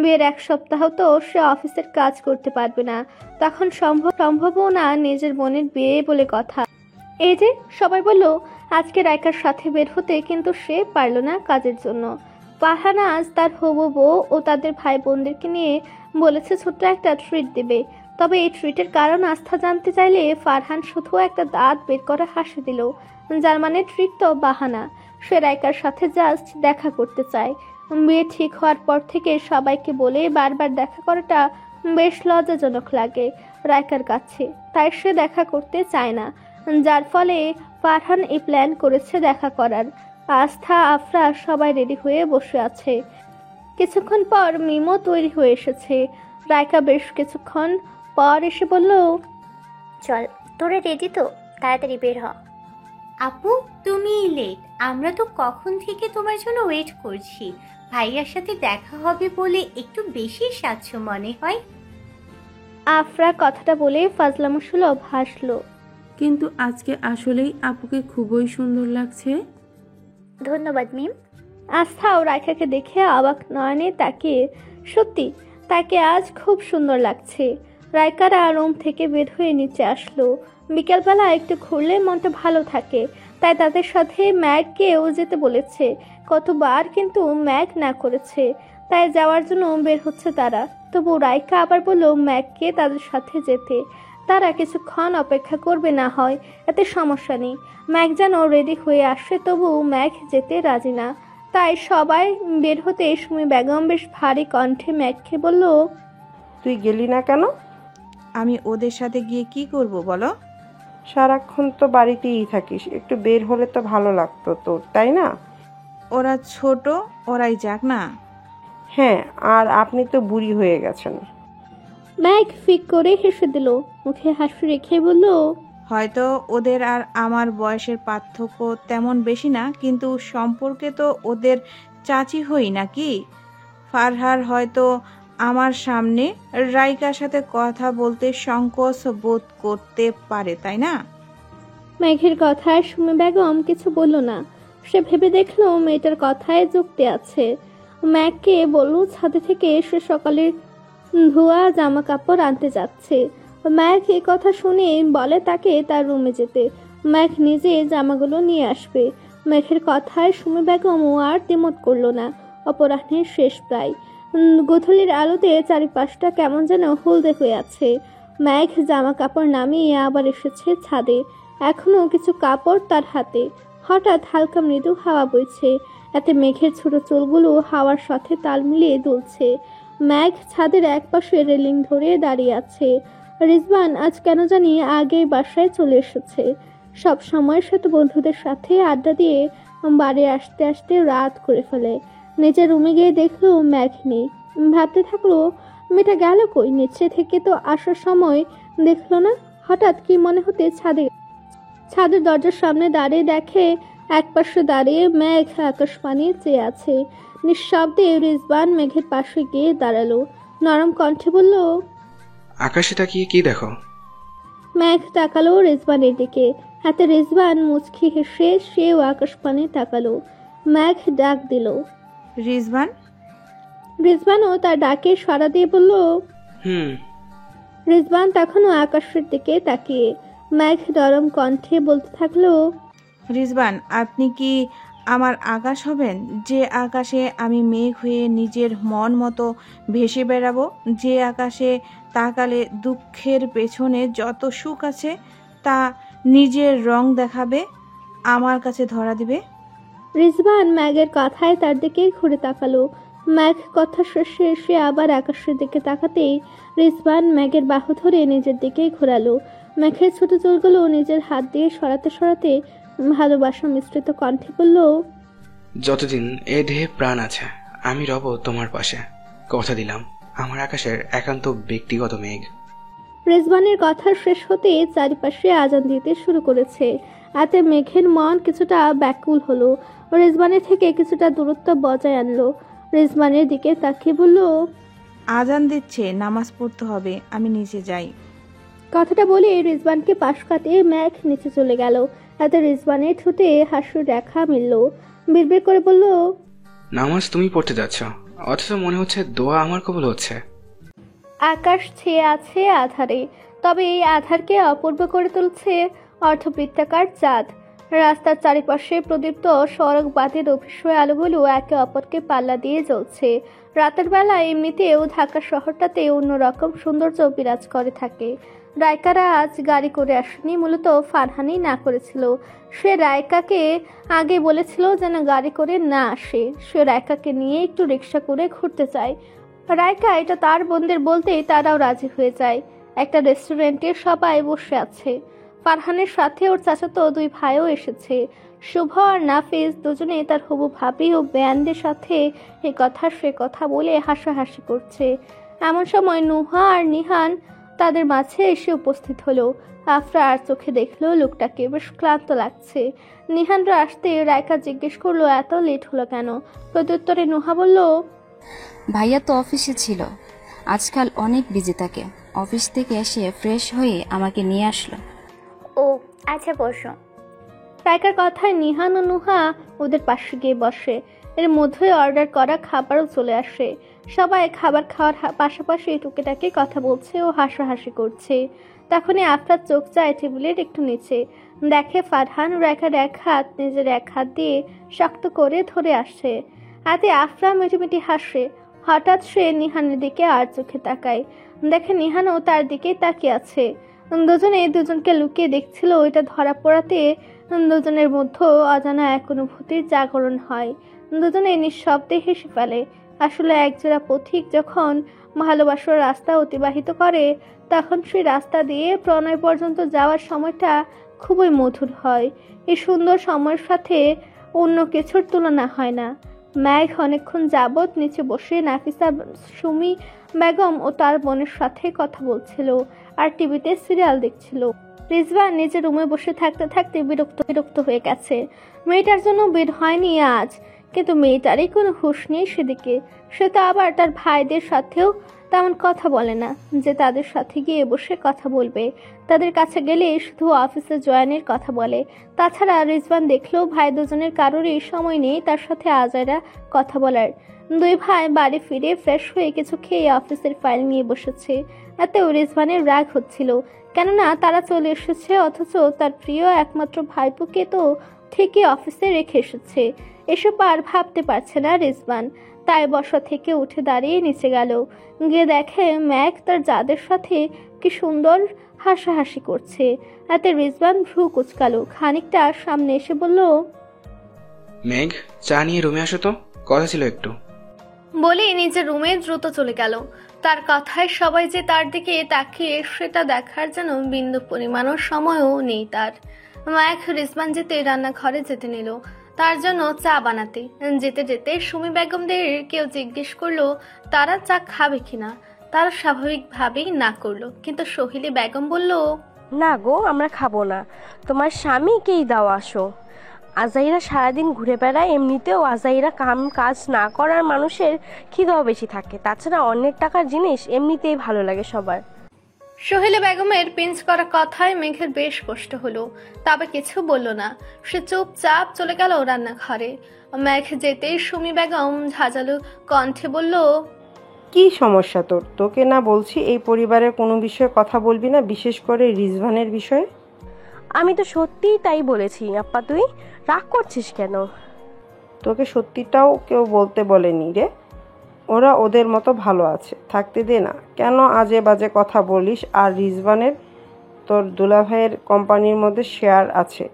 বিয়ের এক সপ্তাহ তো সে অফিসের কাজ করতে পারবে না, তখন সম্ভবও না নিজের বোনের বিয়ে বলে কথা। এই যে সবাই বলল আজকে রাইকার সাথে বের হতে, কিন্তু সে পারল না কাজের জন্য। ফারহান আজ তার হবু বউ ও তাদের ভাই বোনদেরকে নিয়ে বলেছে ছোট্ট একটা ট্রিট দেবে। তবে এই ট্রিটের কারণ আস্থা জানতে চাইলে ফারহান শুধু একটা দাঁত বের করে হাসি দিল, যার মানে ট্রিট তো বাহানা। সে রাইকার সাথে জাস্ট দেখা করতে চায়। বিয়ে ঠিক হওয়ার পর থেকে সবাইকে বলে বারবার দেখা করাটা বেশ লজ্জাজনক লাগে রাইকার কাছে, তাই সে দেখা করতে চায় না, যার ফলে ফারহান এই প্ল্যান করেছে দেখা করার। আস্থা আফরা সবাই রেডি হয়ে বসে আছে। কিছুক্ষণ পর মিমও তৈরি হয়ে এসেছে। রাইকা বেশ কিছুক্ষণ পর এসে বলল, চল, তোরা রেডি তো? তাড়াতাড়ি বের হ। আপু তুমি লেট, আমরা তো কখন থেকে তোমার জন্য ওয়েট করছি। ভাইয়ার সাথে দেখা হবে বলে একটু বেশি সাচ্ছ মনে হয়। আফরা কথাটা বলে ফাজলামো সুলভ হাসলো। কিন্তু আজকে আসলেই আপুকে খুবই সুন্দর লাগছে। ধন্যবাদ মিম। আস্থাও রাইকাকে দেখে অবাক নয়নে তাকিয়ে, সত্যি তাকে আজ খুব সুন্দর লাগছে। রাইকারা রুম থেকে বের হয়ে নিচে আসলো। বিকেলবেলা একটু ঘুরলে মনটা ভালো থাকে, তাই তাদের সাথে ম্যাগকেও যেতে বলেছে। কতবার কিন্তু ম্যাগ না করেছে, তাই যাওয়ার জন্য বের হচ্ছে তারা। তবু রাইকা আবার বলল ম্যাগকে তাদের সাথে যেতে। তারা কিছুক্ষণ অপেক্ষা করবে না হয়, এতে সমস্যা নেই। ম্যাগ যেন রেডি হয়ে আসে, তবু ম্যাগ যেতে রাজি না। তাই সবাই বের হতে সুমি বেগম বেশ ভারী কণ্ঠে ম্যাগকে বলল, তুই গেলি না কেন? আমি ওদের সাথে গিয়ে কি করব বলো? সারাক্ষণ তো বাড়িতেই থাকিস, একটু বের হলে তো ভালো লাগতো তোর, তাই না? ওরা ছোট, ওরাই যাক না। হ্যাঁ, আর আপনি তো বুড়ি হয়ে গেছেন। ম্যাগ ফিক করে হেসে দিল, মুখে হাসি রেখে বলল, হয়তো ওদের আর আমার বয়সের পার্থক্য তেমন বেশি না, কিন্তু সম্পর্কে তো ওদের চাচি হই নাকি। ফারহার হয়তো আমার সামনে রাইকার সাথে কথা বলতে সংকোচ বোধ করতে পারে, তাই না? মেঘের কথায় সুমি বেগম কিছু বলল না। সে ভেবে দেখলো মেয়েটার কথায় যুক্তি আছে। ম্যাগকে বলল ছাদে থেকে সে সকালের ধোয়া জামা কাপড় আনতে যাচ্ছে। ম্যাগ এ কথা শুনে বলে তাকে তার রুমে যেতে। ম্যাগ নিজে জামাগুলো নিয়ে আসবে। মেঘের কথায় সুমি বেগমও আর দ্বিমত করলো না। অপরাহ্নের শেষ প্রায়। গোধূলির আলোতে চারিপাশটা কেমন যেন হলদে হয়ে আছে। ম্যাঘ জামা কাপড় নামিয়ে আবার এসেছে ছাদে। এখনো কিছু কাপড় তার হাতে। হঠাৎ হালকা মৃদু হাওয়া বইছে, এতে মেঘের ছোট চুলগুলো হাওয়ার সাথে তাল মিলিয়ে দুলছে। ম্যাঘ ছাদের এক পাশে রেলিং ধরে দাঁড়িয়ে আছে। রিজওয়ান আজ কেন জানি আগেই বাসায় চলে এসেছে। সব সময় সে তো বন্ধুদের সাথে আড্ডা দিয়ে বাড়ি আসতে আসতে রাত করে ফেলে। নিচে রুমে গিয়ে দেখলো ম্যাঘ নেই। ভাবতে থাকলো মেয়েটা গেল কই, নিচে থেকে তো আসার সময় দেখলো না। হঠাৎ কি মনে হতে ছাদের দরজার সামনে দাঁড়িয়ে দেখে একপাশে দাঁড়িয়ে মেঘ আকাশপানে চেয়ে আছে। নিঃশব্দে রিজওয়ান মেঘের পাশে গিয়ে দাঁড়ালো। নরম কণ্ঠে বলল, আকাশে তাকিয়ে কি দেখো? মেঘ তাকালো রিজওয়ানের দিকে। হাতে রিজওয়ান মুচকি হেসে সেও আকাশপানে তাকালো। মেঘ ডাক দিল, রিজওয়ান। রিজওয়ানও তার ডাকে সাড়া দিয়ে বলল, হুম। রিজওয়ান তখনও আকাশের দিকে তাকিয়ে। মেঘ নরম কণ্ঠে বলতে থাকলো, রিজওয়ান, আপনি কি আমার আকাশ হবেন? যে আকাশে আমি মেঘ হয়ে নিজের মন মতো ভেসে বেড়াবো, যে আকাশে তাকালে দুঃখের পেছনে যত সুখ আছে তা নিজের রং দেখাবে, আমার কাছে ধরা দিবে। রিজওয়ান ম্যাগের কথায় তার দিকে ঘুরে তাকালো। ম্যাগ কথা শেষে সে আবার আকাশের দিকে তাকাতেই রিজওয়ান ম্যাগের বাহু ধরে নিজের দিকে ঘোরালো। ম্যাগের ছোট চুলগুলো নিজের হাত দিয়ে সরাতে সরাতে ভালোবাসা মিশ্রিত কণ্ঠে বলল, যতদিন এ দেহে প্রাণ আছে আমি রব তোমার পাশে। কথা দিলাম, আমার আকাশের একান্ত ব্যক্তিগত মেঘ। রিজওয়ানের কথা শেষ হতে চারিপাশে আজান দিতে শুরু করেছে। এতে মেঘের মন কিছুটা ব্যাকুল হলো। রিজওয়ানের থেকে কিছুটা দূরত্ব বজায় আনলো। রিজওয়ানের দিকে তাকিয়ে বলল, আজান দিচ্ছে, নামাজ পড়তে হবে, আমি নিচে যাই। কথাটা বলে রিজওয়ানকে পাশ কাটিয়ে ম্যাঘ নিচে চলে গেল। এতে রিজওয়ানের ঠোঁটে হাসির রেখা মিলল। বিড়বিড় করে বলল, নামাজ তুমি পড়তে যাচ্ছ, অথচ মনে হচ্ছে দোয়া আমার কবুল হচ্ছে। আকাশ ছেয়ে আছে আধারে, তবে এই আধারকে অপূর্ব করে তুলছে অর্ধবৃত্তাকার চাঁদ। রাস্তার চারিপাশে প্রদীপ্ত সড়ক বাঁধের অভিষয় আলোগুলো একে অপরকে পাল্লা দিয়ে জ্বলছে। রাতের বেলা এমনিতেও ঢাকা শহরটাতে অন্যরকম সৌন্দর্য বিরাজ করে থাকে। রায়কারা আজ গাড়ি করে আসেনি, মূলত ফারহানি না করেছিল। সে রায়কাকে আগে বলেছিল যেন গাড়ি করে না আসে, সে রায়কাকে নিয়ে একটু রিক্সা করে ঘুরতে চায়। রায়কা এটা তার বোনদের বলতেই তারাও রাজি হয়ে যায়। একটা রেস্টুরেন্টে সবাই বসে আছে। ফারহানের সাথে ওর চাচাতো দুই ভাইও এসেছে। শুভ আর নাফিস দুজনে তার হবু ভাবি ও ব্যান্ডের সাথে এ কথা সে কথা বলে হাসাহাসি করছে। এমন সময় নুহা আর নিহান তাদের মাঝে এসে উপস্থিত হলো। আফরা আর চোখে দেখলো লোকটাকে বেশ ক্লান্ত লাগছে। নিহানরা আসতে রায়কা জিজ্ঞেস করলো এত লেট হলো কেন। প্রত্যুত্তরে নুহা বলল, ভাইয়া তো অফিসে ছিল, আজকাল অনেক বিজি থাকে। অফিস থেকে এসে ফ্রেশ হয়ে আমাকে নিয়ে আসলো। ও আচ্ছা, বসো। রায়কার কথায় নিহান ও নুহা ওদের পাশে গিয়ে বসে। এর মধ্যে অর্ডার করা খাবারও চলে আসে। সবাই খাবার খাওয়ার পাশাপাশি টুকিটাকি কথা বলছে ও হাসাহাসি করছে। তখনই আফরার চোখ যায় টেবিলের একটু নিচে। দেখে ফারহান রায়কার এক হাত নিজের এক হাত দিয়ে শক্ত করে ধরে আসছে। এতে আফরা মিটিমিটি হাসে। হঠাৎ সে নিহানের দিকে আর চোখে তাকায়। দেখে নিহানও তার দিকে তাকিয়ে আছে। দুজনে দুজনকে লুকিয়ে দেখছিল। ওইটা ধরা পড়াতে দুজনের মধ্যে অজানা এক অনুভূতির জাগরণ হয়। দুজনে নিঃশব্দে হেসে ফেলে। আসলে একজোড়া পথিক যখন ভালোবাসার রাস্তা অতিবাহিত করে তখন সেই রাস্তা দিয়ে প্রণয় পর্যন্ত যাওয়ার সময়টা খুবই মধুর হয়। এই সুন্দর সময়ের সাথে অন্য কিছুর তুলনা হয় না। ম্যাঘ অনেকক্ষণ যাবৎ নিচে বসে নাফিসা, সুমি বেগম ও তার বোনের সাথে কথা বলছিল আর টিভিতে সিরিয়াল দেখছিল। রিজওয়ান নিজের রুমে বসে থাকতে থাকতে বিরক্ত হয়ে গেছে। মেয়েটার জন্য বের হয়নি আজ, কিন্তু মেয়েটারই কোনো হুঁশ নেই সেদিকে। সে তো আবার তার ভাইদের সাথেও তেমন কথা বলে না যে তাদের সাথে গিয়ে বসে কথা বলবে। তাদের কাছে গেলে শুধু অফিসে জয়েনের কথা বলে। তাছাড়া রিজওয়ান দেখলেও ভাই দুজনের কারোরই সময় নেই তার সাথে আজাইরা কথা বলার। দুই ভাই বাড়ি ফিরে ফ্রেশ হয়ে কিছু খেয়ে অফিসের ফাইল নিয়ে বসেছে। এতেও রিজওয়ানের রাগ হচ্ছিল, কেননা তারা চলে এসেছে অথচ তার প্রিয় একমাত্র ভাইপোকে তো থেকে অফিসে রেখে এসেছে। এসব আর ভাবতে পারছে না রিজওয়ান। তাই বসা থেকে উঠে দাঁড়িয়ে নিচে গেল। গিয়ে দেখে ম্যাক তার জাদের সাথে কি সুন্দর হাসাহাসি করছে। এতে রিজওয়ান ভ্রু কুচকালো। খানিকটা সামনে এসে বলল, মেঘ, চা নিয়ে রুমে আসো তো, কথা ছিল একটু। বলে নিজের রুমে দ্রুত চলে গেল। তার কথায় সবাই যে তার দিকে তাকিয়ে সেটা দেখার যেন বিন্দু পরিমাণও সময়ও নেই তার। ম্যাক রিজওয়ান যেতে রান্নাঘরে যেতে নিল তার জন্য চা বানাতে। যেতে যেতে সুমি বেগমদের কেউ জিজ্ঞেস করলো তারা চা খাবে কিনা। তারা স্বাভাবিকভাবেই না করলো, কিন্তু সোহিলি বেগম বলল, না গো, আমরা খাবো না, তোমার স্বামীকেই দাও আসো। আজাইরা সারাদিন ঘুরে বেড়ায়, এমনিতেও আজাইরা কাজ না করার মানুষের খিদাও বেশি থাকে। তাছাড়া অনেক টাকার জিনিস এমনিতেই ভালো লাগে সবার। সোহেলি বেগমের পিঞ্চ করা কথায় মেঘের বেশ কষ্ট হলো, তবে কিছু বলল না। সে চুপচাপ চলে গেল রান্নাঘরে। মেঘ যেতেই সুমি বেগম ঝাঁঝালো কণ্ঠে বলল, কি সমস্যা তোর? তোকে না বলছি এই পরিবারের কোনো বিষয়ে কথা বলবি না, বিশেষ করে রিজওয়ানের বিষয়ে? আমি তো সত্যিই তাই বলেছি আপা, তুই রাগ করছিস কেন? তোকে সত্যিটাও কেউ বলতে বলেনি রে। ওরা ওদের মতো ভালো আছে, থাকতে দে না। কেন আজে বাজে কথা বলিস? আর রিজওয়ানের তোর দুলাভাইয়ের কোম্পানির মধ্যে শেয়ার আছে,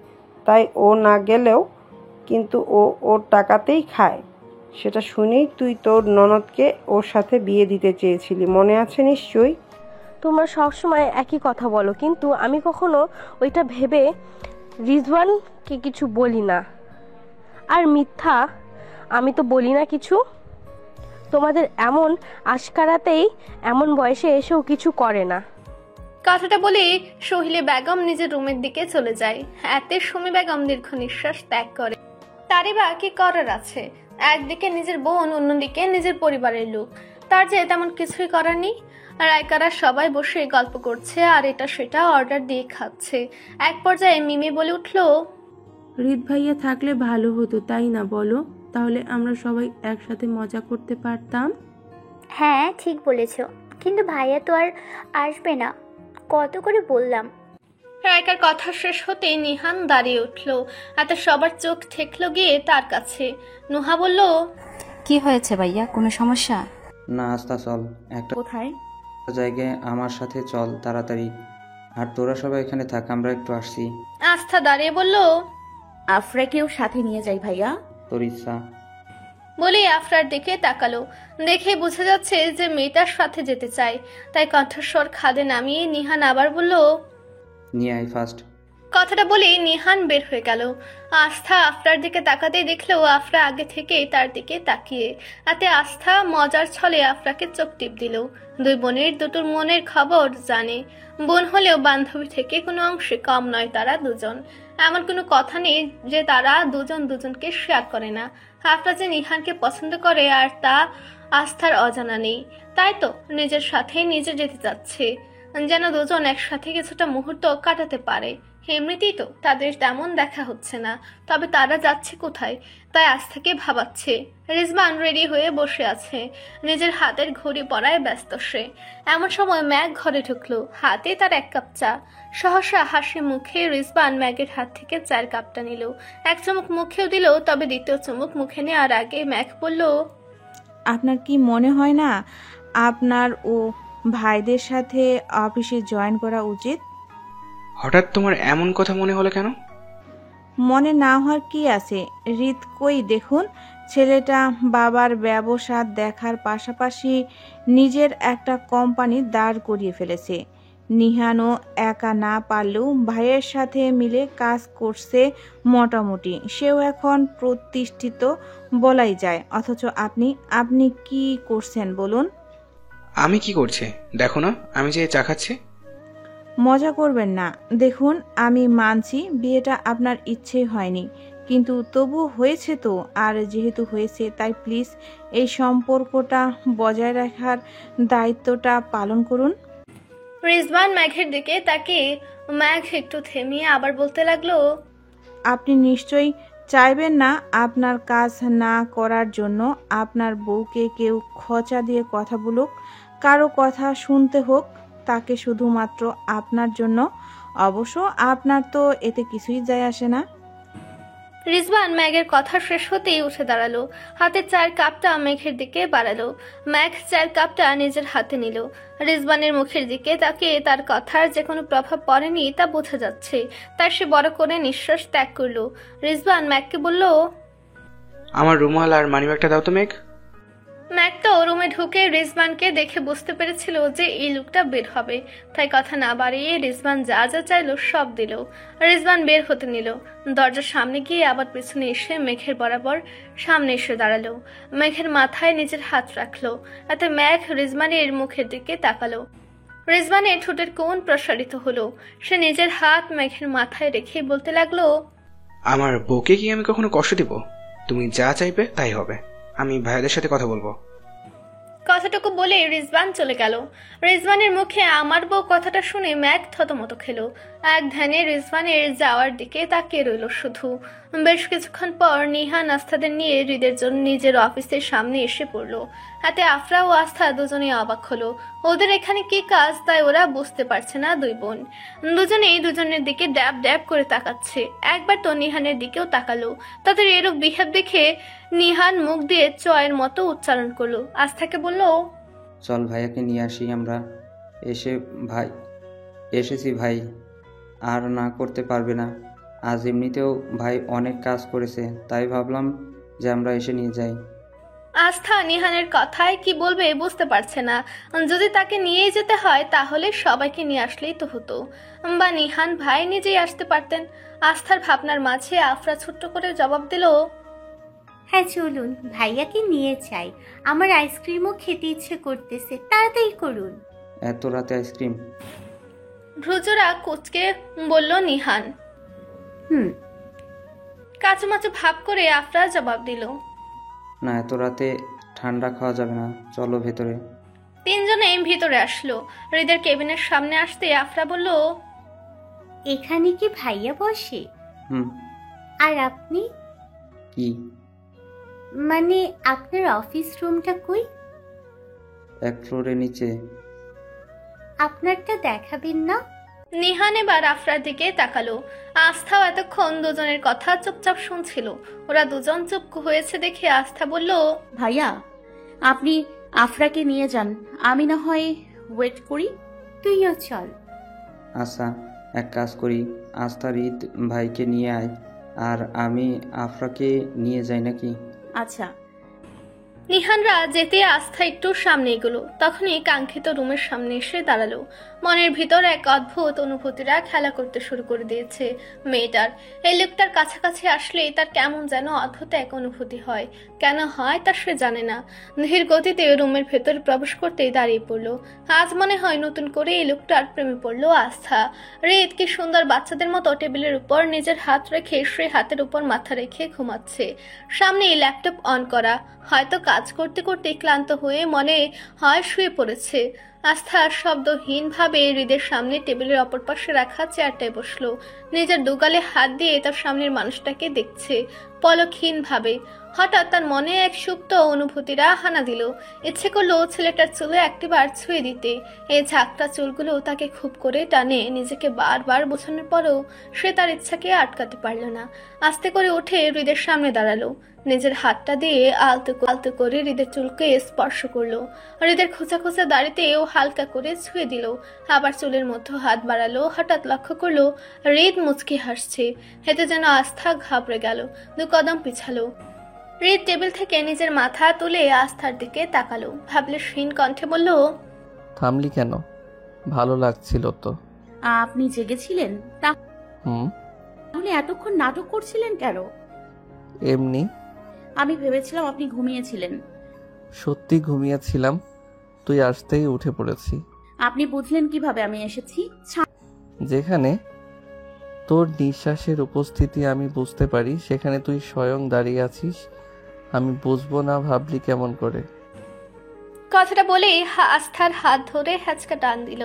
তাই ও না গেলেও কিন্তু ও ওর টাকাতেই খায়। সেটা শুনেই তুই তোর ননদকে ওর সাথে বিয়ে দিতে চেয়েছিলি, মনে আছে নিশ্চয়ই? তোমরা সবসময় একই কথা বলো, কিন্তু আমি কখনো ওইটা ভেবে রিজওয়ানকে কিছু বলি না। আর মিথ্যা আমি তো বলি না কিছু। তোমাদের এমন আশকারাতেই এমন বয়সে এসেও কিছু করে না। কথাটা বলে সোহিলি বেগম নিজের রুমের দিকে চলে যায়। এতে সুমি বেগম দীর্ঘ নিঃশ্বাস ত্যাগ করে। তারই বা কি করার আছে? একদিকে নিজের বোন, অন্যদিকে নিজের পরিবারের লোক, তার যে তেমন কিছুই করার নেই। রায়কারা সবাই বসে গল্প করছে আর এটা সেটা অর্ডার দিয়ে খাচ্ছে। এক পর্যায়ে মিমি বলে উঠলো, হৃদ ভাইয়া থাকলে ভালো হতো, তাই না বলো? তাহলে আমরা সবাই একসাথে মজা করতে পারতাম। হ্যাঁ ঠিক বলেছ, কিন্তু ভাইয়া তো আর আসবে না, কত করে বললাম। রায়কার কথা শেষ হতে নিহান দাঁড়িয়ে উঠলো। এতে সবার চোখ ঠেকলো গিয়ে তার কাছে। নুহা বলল, কি হয়েছে ভাইয়া, কোনো সমস্যা? না আস্তা, চল একটা কোথায়? জায়গায় আমার সাথে চল তাড়াতাড়ি। আর তোরা সবাই এখানে থাক, আমরা একটু আসছি। আস্থা দাঁড়িয়ে বলল, আফরাকেও সাথে নিয়ে যাই ভাইয়া। তোর ইচ্ছা। বলে আফরার দিকে তাকালো। দেখে বোঝা যাচ্ছে যে মেয়েটার সাথে যেতে চায়, তাই কণ্ঠস্বর খাদে নামিয়ে নিহান আবার বলল, নিয়ে আয় ফার্স্ট। কথাটা বলে নিহান বের হয়ে গেল। আস্থা আফরার দিকে তাকাতেই দেখলো আফরা আগে থেকেই তার দিকে তাকিয়ে। এতে আস্থা মজার ছলে আফরাকে চোখ টিপ দিল। দুই বোনের দুটোর মনের খবর জানে। বোন হলেও বান্ধবী থেকে কোনো অংশে কম নয় তারা দুজন। এমন কোনো কথা নেই যে তারা দুজন দুজনকে শেয়ার করে না। আফরা যে নিহানকে পছন্দ করে আর তা আস্থার অজানা নেই, তাই তো নিজের সাথে নিজে যেতে চাচ্ছে, যেন দুজন একসাথে কিছুটা মুহূর্ত কাটাতে পারে। এমনিতেই তো তাদের তেমন দেখা হচ্ছে না, তবে তারা যাচ্ছে কোথায় তাই আজ থেকে ভাবাচ্ছে। রিজওয়ান রেডি হয়ে বসে আছে, নিজের হাতের ঘড়ি পরায় ব্যস্ত সে। এমন সময় ম্যাগ ঘরে ঢুকলো, হাতে তার এক কাপ চা। সহসা হাসি মুখে রিজওয়ান ম্যাগের হাত থেকে চায়ের কাপটা নিল, এক চুমুক মুখেও দিল। তবে দ্বিতীয় চুমুক মুখে নেওয়ার আগে ম্যাগ বলল, আপনার কি মনে হয় না আপনার ও ভাইদের সাথে অফিসে জয়েন করা উচিত? হঠাৎ তোমার এমন কথা মনে হলো কেন? মনে না হওয়ার কি আছে? হৃদ কই দেখুন, ছেলেটা বাবার ব্যবসা দেখার পাশাপাশি নিজের একটা কোম্পানি দাঁড় করিয়ে ফেলেছে। নিহানও একা না পারলেও ভাইয়ের সাথে মিলে কাজ করছে মোটামুটি। সেও এখন প্রতিষ্ঠিত বলাই যায়। অথচ আপনি কি করছেন বলুন? আমি কি করছি দেখো না, আমি যে চা খাচ্ছি। মজা করবেন না। দেখুন, আমি মানছি বিয়েটা আপনার ইচ্ছেই হয়নি, কিন্তু তবু হয়েছে তো। আর যেহেতু হয়েছে তাই প্লিজ এই সম্পর্কটা বজায় রাখার দায়িত্বটা পালন করুন। রিজওয়ান ম্যাঘের দিকে তাকিয়ে ম্যাঘ একটু থেমিয়ে আবার বলতে লাগলো, আপনি নিশ্চয়ই চাইবেন না আপনার কাজ না করার জন্য আপনার বউকে কেউ খোঁচা দিয়ে কথা বলুক, কারো কথা শুনতে হোক, তাকে শুধুমাত্র আপনার জন্য। অবশ্য আপনার তো এতে কিছুই যায় আসে না। রিজওয়ান ম্যাগের কথা শেষ হতেই উঠে দাঁড়ালো, হাতে চায়ের কাপটা মেঘের দিকে বাড়ালো। ম্যাঘ চায়ের কাপটা নিজের হাতে নিল। রিজওয়ানের মুখের দিকে তাকিয়ে তার কথার যে কোনো প্রভাব পড়েনি তা বোঝা যাচ্ছে, তাই সে বড় করে নিঃশ্বাস ত্যাগ করলো। রিজওয়ান ম্যাগকে বলল, আমার রুমাল আর মানিব্যাগটা দাও তো মেঘ। ম্যাগ তো রুমে ঢুকে রিজওয়ানকে দেখে বুঝতে পেরেছিল যে এই লুকটা বের হবে, তাই কথা না বাড়িয়ে রিজওয়ান যা যা চাইলো সব দিল। রিজওয়ান বের হতে নিল, দরজার সামনে গিয়ে আবার পেছনে এসে মেঘের বরাবর সামনে এসে দাঁড়ালো। মেঘের মাথায় নিজের হাত রাখলো, এতে মেঘ রিজওয়ানের মুখের দিকে তাকালো। রিজওয়ানের ঠোঁটের কোণ প্রসারিত হলো। সে নিজের হাত মেঘের মাথায় রেখে বলতে লাগলো, আমার বউকে কি আমি কখনো কষ্ট দিব? তুমি যা চাইবে তাই হবে। আমি ভাইয়াদের সাথে কথা বলবো। কথাটুকু বলে রিজওয়ান চলে গেল। রিজওয়ানের মুখে আমার বউ কথাটা শুনে ম্যাগ থতমত খেলো। এক ধ্যানে রিজওয়ানের যাওয়ার দিকে তাকিয়ে রইল শুধু। বেশ কিছুক্ষণ পর নিহান আস্থাদের নিয়ে হৃদের জন্য নিজের অফিসের সামনে এসে পড়লো। হাতে আফরা ও আস্থা দুজনেই অবাক হলো। ওদের এখানে কি কাজ তাই ওরা বুঝতে পারছে না দুই বোন। দুজনেই দুজনের দিকে ড্যাব ড্যাব করে তাকাচ্ছে। একবার তো নিহানের দিকেও তাকালো। তাদের এরূপ বিহেভ দেখে নিহান মুখ দিয়ে চয়ের মতো উচ্চারণ করলো। আস্থাকে বলল, চল ভাইয়াকে নিয়ে আসি আমরা। এসেছি ভাই। আর না করতে পারবে না। আজ এমনিতেও ভাই অনেক কাজ করেছে, তাই ভাবলাম যে আমরা এসে নিয়ে যাই। আস্থা নিহানের কথায় কি বলবে বুঝতে পারছে না। যদি তাকে নিয়েই যেতে হয় তাহলে সবাইকে নিয়ে আসলেই তো হতো, বা নিহান ভাই নিজেই আসতে পারতেন। আস্থার ভাবনার মাঝে আফরা ছোট্ট করে জবাব দিল, হ্যাঁ চলুন, ভাইয়াকে নিয়ে যাই, আমার আইসক্রিমও খেতে ইচ্ছে করতেছে, তাড়াতাড়ি করুন। এত রাতে আইসক্রিম? ভ্রুজরা কুচকে বলল নিহান। কাচুমাচু ভাব করে আফরা জবাব দিল, না, এত রাতে ঠান্ডা খাওয়া যাবে না, চলো ভেতরে। তিনজনে ভিতরে আসলো। হৃদের কেবিনের সামনে আসতে আফরা বলল, এখানে কি ভাইয়া বসে? আর আপনি? কি মানে আপনার অফিস রুমটা কই? এক ফ্লোরে নিচে। আপনারটা দেখাবেন না? নিহান এবার আফরার দিকে তাকালো। আস্থাও এতক্ষণ দুজনের কথা চুপচাপ শুনছিল। ওরা দুজন চুপ হয়েছে দেখে আস্থা বলল, ভাইয়া আপনি আফরাকে নিয়ে যান, আমি না হয় ওয়েট করি। তুইও চল। আচ্ছা, এক কাজ করি, আস্থা ঈদ ভাইকে নিয়ে আয়, আর আমি আফরাকে নিয়ে যাই নাকি? আচ্ছা। নিহানরা যেতে আস্থা একটু সামনে এগোলো। তখনই কাঙ্ক্ষিত রুমের সামনে এসে দাঁড়ালো। মনের ভিতর এক অদ্ভুত অনুভূতিরা খেলা করতে শুরু করে দিয়েছে মেয়েটার। এই লোকটার কাছাকাছি আসলেই তার কেমন যেন অদ্ভুত এক অনুভূতি হয়। কেন হয় তা সে জানে না। ধীর গতিতে রুমের ভেতর প্রবেশ করতেই দাঁড়িয়ে পড়লো। আজ মনে হয় নতুন করে এই লোকটার প্রেমে পড়লো আস্থা। রেত কি সুন্দর বাচ্চাদের মতো টেবিলের উপর নিজের হাত রেখে সে হাতের উপর মাথা রেখে ঘুমাচ্ছে। সামনে ল্যাপটপ অন করা, হয়তো কাজ করতে করতে ক্লান্ত হয়ে মনে হয় শুয়ে পড়েছে। আস্থা শব্দহীনভাবে হৃদের সামনে টেবিলের অপর পাশে রাখা চেয়ারটায় বসলো। নিজের দুগালে হাত দিয়ে তার সামনের মানুষটাকে দেখছে পলকহীনভাবে। হঠাৎ তার মনে এক সুপ্ত অনুভূতিরা হানা দিল। ইচ্ছে করলো ছেলেটার চুলে একটিবার ছুঁয়ে দিতে। এই ঝাঁকটা চুলগুলো তাকে খুব করে টানে। নিজেকে বারবার বোঝানোর পরও সে তার ইচ্ছাকে আটকাতে পারল না। আস্তে করে উঠে হৃদের সামনে দাঁড়ালো। নিজের হাতটা দিয়ে আলতো করে হৃদের চুলকে স্পর্শ করলো। হৃদের খোঁচা খোঁচা দাড়িতেও হালকা করে ছুঁয়ে দিল। আবার চুলের মধ্যে হাত বাড়ালো। হঠাৎ লক্ষ্য করলো হৃদ মুচকি হাসছে। এতে যেন আস্থা ঘাবড়ে গেল, 2 কদম পিছালো। হৃদ টেবিল থেকে নিজের মাথা তুলে আস্থার দিকে তাকালো। ভাবলেশহীন কণ্ঠে বলল, থামলি কেন? ভালো লাগছিল তো। আপনি জেগেছিলেন? তাহলে এতক্ষণ নাটক করছিলেন কেন? এমনি। আমি ভেবেছিলাম আপনি ঘুমিয়েছিলেন। সত্যি ঘুমিয়েছিলাম, তুই আসতেই উঠে পড়েছি। আপনি বুঝলেন কিভাবে আমি এসেছি? যেখানে তোর নিঃশ্বাসের উপস্থিতি আমি বুঝতে পারি, সেখানে তুই স্বয়ং দাঁড়িয়ে আছিস, আমি বুঝবো না ভাবলি কেমন করে? কথাটা বলেই আস্থার হাত ধরে হ্যাচকা টান দিল।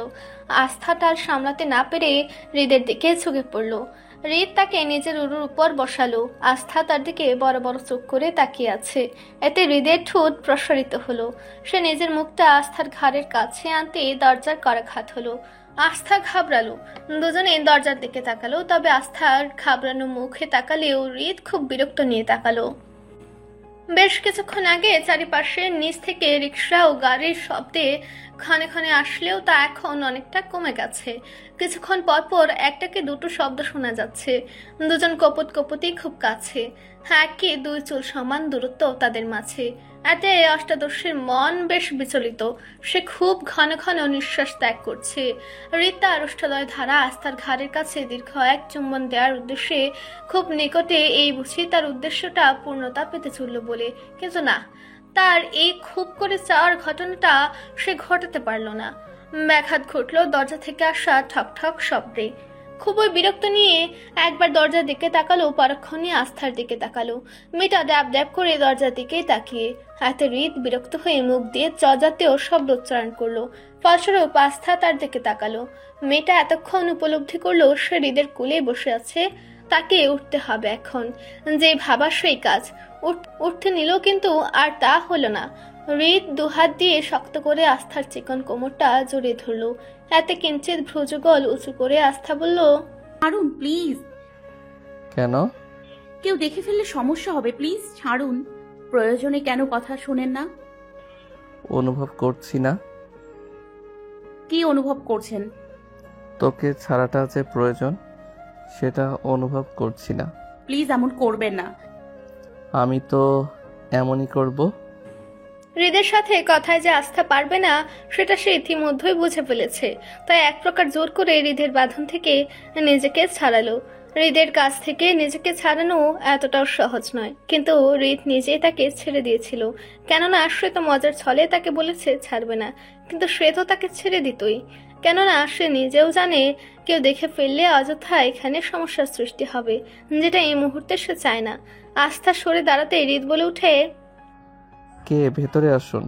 আস্থা তার সামলাতে না পেরে হৃদের দিকে ঝুঁকে পড়ল। হৃদ তাকে নিজের উরুর উপর বসালো। আস্থা তার দিকে বড় বড় চোখ করে তাকিয়ে আছে। এতে হৃদের ঠোঁট প্রসারিত হলো। সে নিজের মুখটা আস্থার ঘাড়ের কাছে আনতে দরজার করাঘাত হলো। আস্থা ঘাবড়ালো। দুজনে দরজার দিকে তাকালো। তবে আস্থার ঘাবড়ানো মুখে তাকালেও হৃদ খুব বিরক্ত নিয়ে তাকালো। বেশ কিছুক্ষণ আগে চারিপাশে নিচ থেকে রিক্সা ও গাড়ির শব্দে ক্ষণে ক্ষণে আসলেও তা এখন অনেকটা কমে গেছে। কিছুক্ষণ পরপর একটাকে দুটো শব্দ শোনা যাচ্ছে। দুজন কপত কপতি খুব কাছে, কি 2 চুল সমান দূরত্ব তাদের মাঝে। এতে অষ্টাদশীর মন বেশ বিচলিত। সে খুব ঘন ঘন নিঃশ্বাস ত্যাগ করছে। রীতা অষ্টাদয় ধারা আস্থার ঘাড়ের কাছে দীর্ঘ এক চুম্বন দেওয়ার উদ্দেশ্যে খুব নিকটে, এই বুঝি তার উদ্দেশ্যটা পূর্ণতা পেতে চলল বলে। কিন্তু না, তার এই খুব করে চাওয়ার ঘটনাটা সে ঘটাতে পারল না। ব্যাঘাত ঘটল দরজা থেকে আসা ঠক ঠক শব্দে। খুবই বিরক্ত নিয়ে একবার দরজার দিকে তাকালো, পরক্ষণে আস্থার দিকে তাকালো। মেয়েটা ড্যাব ড্যাব করে দরজার দিকে তাকিয়ে। হাতে হৃদ বিরক্ত হয়ে মুখ দিয়ে জাতীয় শব্দ উচ্চারণ করলো। ফলস্বরূপ আস্থা তার দিকে তাকালো। মেয়েটা এতক্ষণ উপলব্ধি করলো সে হৃদের কোলে বসে আছে, তাকে উঠতে হবে এখন। যে ভাবা সেই কাজ। উঠতে নিল, কিন্তু আর তা হলো না। হৃদ 2 হাত দিয়ে শক্ত করে আস্থার চিকন কোমরটা জড়িয়ে ধরলো। এতে কিঞ্চিত ভ্রুযুগল উঁচু করে আস্থা বলল, ছাড়ুন প্লিজ। কেন? কেউ দেখে ফেললে সমস্যা হবে, প্লিজ ছাড়ুন। প্রয়োজনে কেন কথা শোনেন না? অনুভব করছি না। কি অনুভব করছেন? তোকে ছাড়াটা যে প্রয়োজন। সেটা অনুভব করছি না। প্লিজ এমন করবেন না। আমি তো এমনই করব। হৃদের সাথে কথায় যে আস্থা পারবে না সেটা সে ইতিমধ্যেই বুঝে ফেলেছে, তাই এক প্রকার জোর করে হৃদের বাঁধন থেকে নিজেকে ছাড়ালো। হৃদের কাছ থেকে নিজেকে ছাড়ানো এতটাও সহজ নয়, কিন্তু হৃদ নিজেই তাকে ছেড়ে দিয়েছিল। কেননা সে তো মজার ছলে তাকে বলেছে ছাড়বে না, কিন্তু সে তো তাকে ছেড়ে দিতই। কেননা সে নিজেও জানে কেউ দেখে ফেললে অযথা এখানে সমস্যার সৃষ্টি হবে, যেটা এই মুহূর্তে সে চায় না। আস্থা সরে দাঁড়াতে হৃদ বলে উঠে, কে ভেতরে আসুন।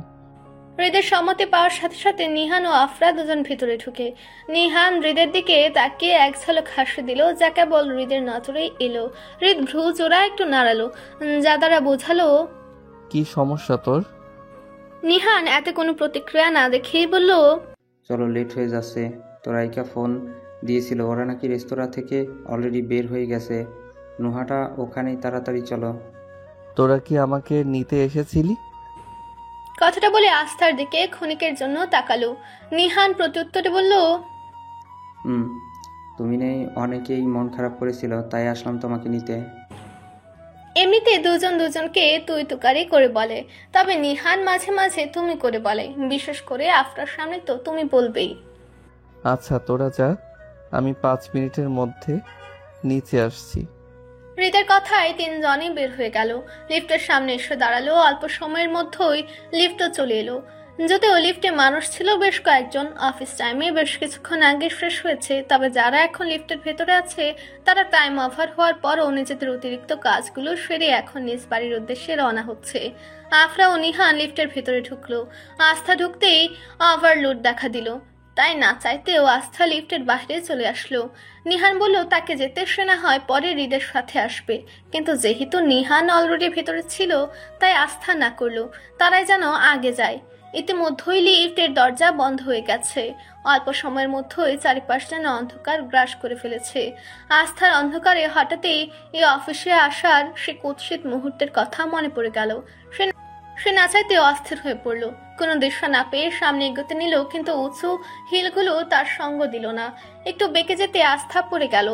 হৃদের সম্মতি পাওয়ার সাথে সাথে নিহান ও আফরা দুজন ভিতরে ঢুকে। নিহান হৃদের দিকে তাকিয়ে এক ঝলক হাসি দিল, যা কেবল হৃদের নজরেই এলো। হৃদ ভ্রু জোড়া একটু নাড়ালো, যা দ্বারা বোঝালো কি সমস্যা তোর। নিহান এতে কোনো প্রতিক্রিয়া না দেখেই বলল, চলো, লেট হয়ে যাচ্ছে। তোরাইকা ফোন দিয়েছিল, ওরা নাকি রেস্তোরাঁ থেকে অলরেডি বের হয়ে গেছে। নুহাটা ওখানেই, তাড়াতাড়ি চলো। তোরা কি আমাকে নিতে এসেছিলি? কথাটা বলে আস্থার দিকে ক্ষণিকের জন্য তাকালো। নিহান প্রত্যুত্তরে বলল, তুমি নেই, অনেকেই মন খারাপ করেছিল, তাই আসলাম তোমাকে নিতে। এমনিতে দুজন দুজনকে তুই তুকারি করে বলে, তবে নিহান মাঝে মাঝে তুমি করে বলে, বিশেষ করে আফরার সামনে তো তুমি বলবেই। আচ্ছা তোরা যা, আমি 5 মিনিটের মধ্যে নিচে আসছি। হৃদের কথায় তিনজনই বের হয়ে গেল। লিফটের সামনে এসে দাঁড়ালো। অল্প সময়ের মধ্যেই লিফটও চলে এলো। যদিও লিফটে মানুষ ছিল বেশ কয়েকজন, অফিস টাইমে বেশ কিছুক্ষণ আগে ফ্রেশ হয়েছে, তবে যারা এখন লিফটের ভেতরে আছে তারা টাইম ওভার হওয়ার পরও নিজেদের অতিরিক্ত কাজগুলো সেরে এখন নিজ বাড়ির উদ্দেশ্যে রওনা হচ্ছে। আফরা ও নিহান লিফটের ভেতরে ঢুকলো। আস্থা ঢুকতেই ওভারলোড দেখা দিল, তাই না চাইতেও আস্থা লিফটের বাইরে চলে আসলো। নিহান বলল তাকে যেতে সে না হয় পরে হৃদের সাথে আসবে, কিন্তু যেহেতু নিহান অলরেডি ভেতরে ছিল তাই আস্থা না করলো, তারাই যেন আগে যায়। ইতিমধ্যেই লিফটের দরজা বন্ধ হয়ে গেছে। অল্প সময়ের মধ্যেই চারিপাশ যেন অন্ধকার গ্রাস করে ফেলেছে। আস্থার অন্ধকারে হঠাৎই এই অফিসে আসার সে কুৎসিত মুহূর্তের কথা মনে পড়ে গেল। সে না চাইতে অস্থির হয়ে পড়ল। কোনো দিশা না পেয়ে সামনে এগোতে নিল, কিন্তু উঁচু হিলগুলো তার সঙ্গ দিল না। একটু বেঁকে যেতে আস্থা পড়ে গেল।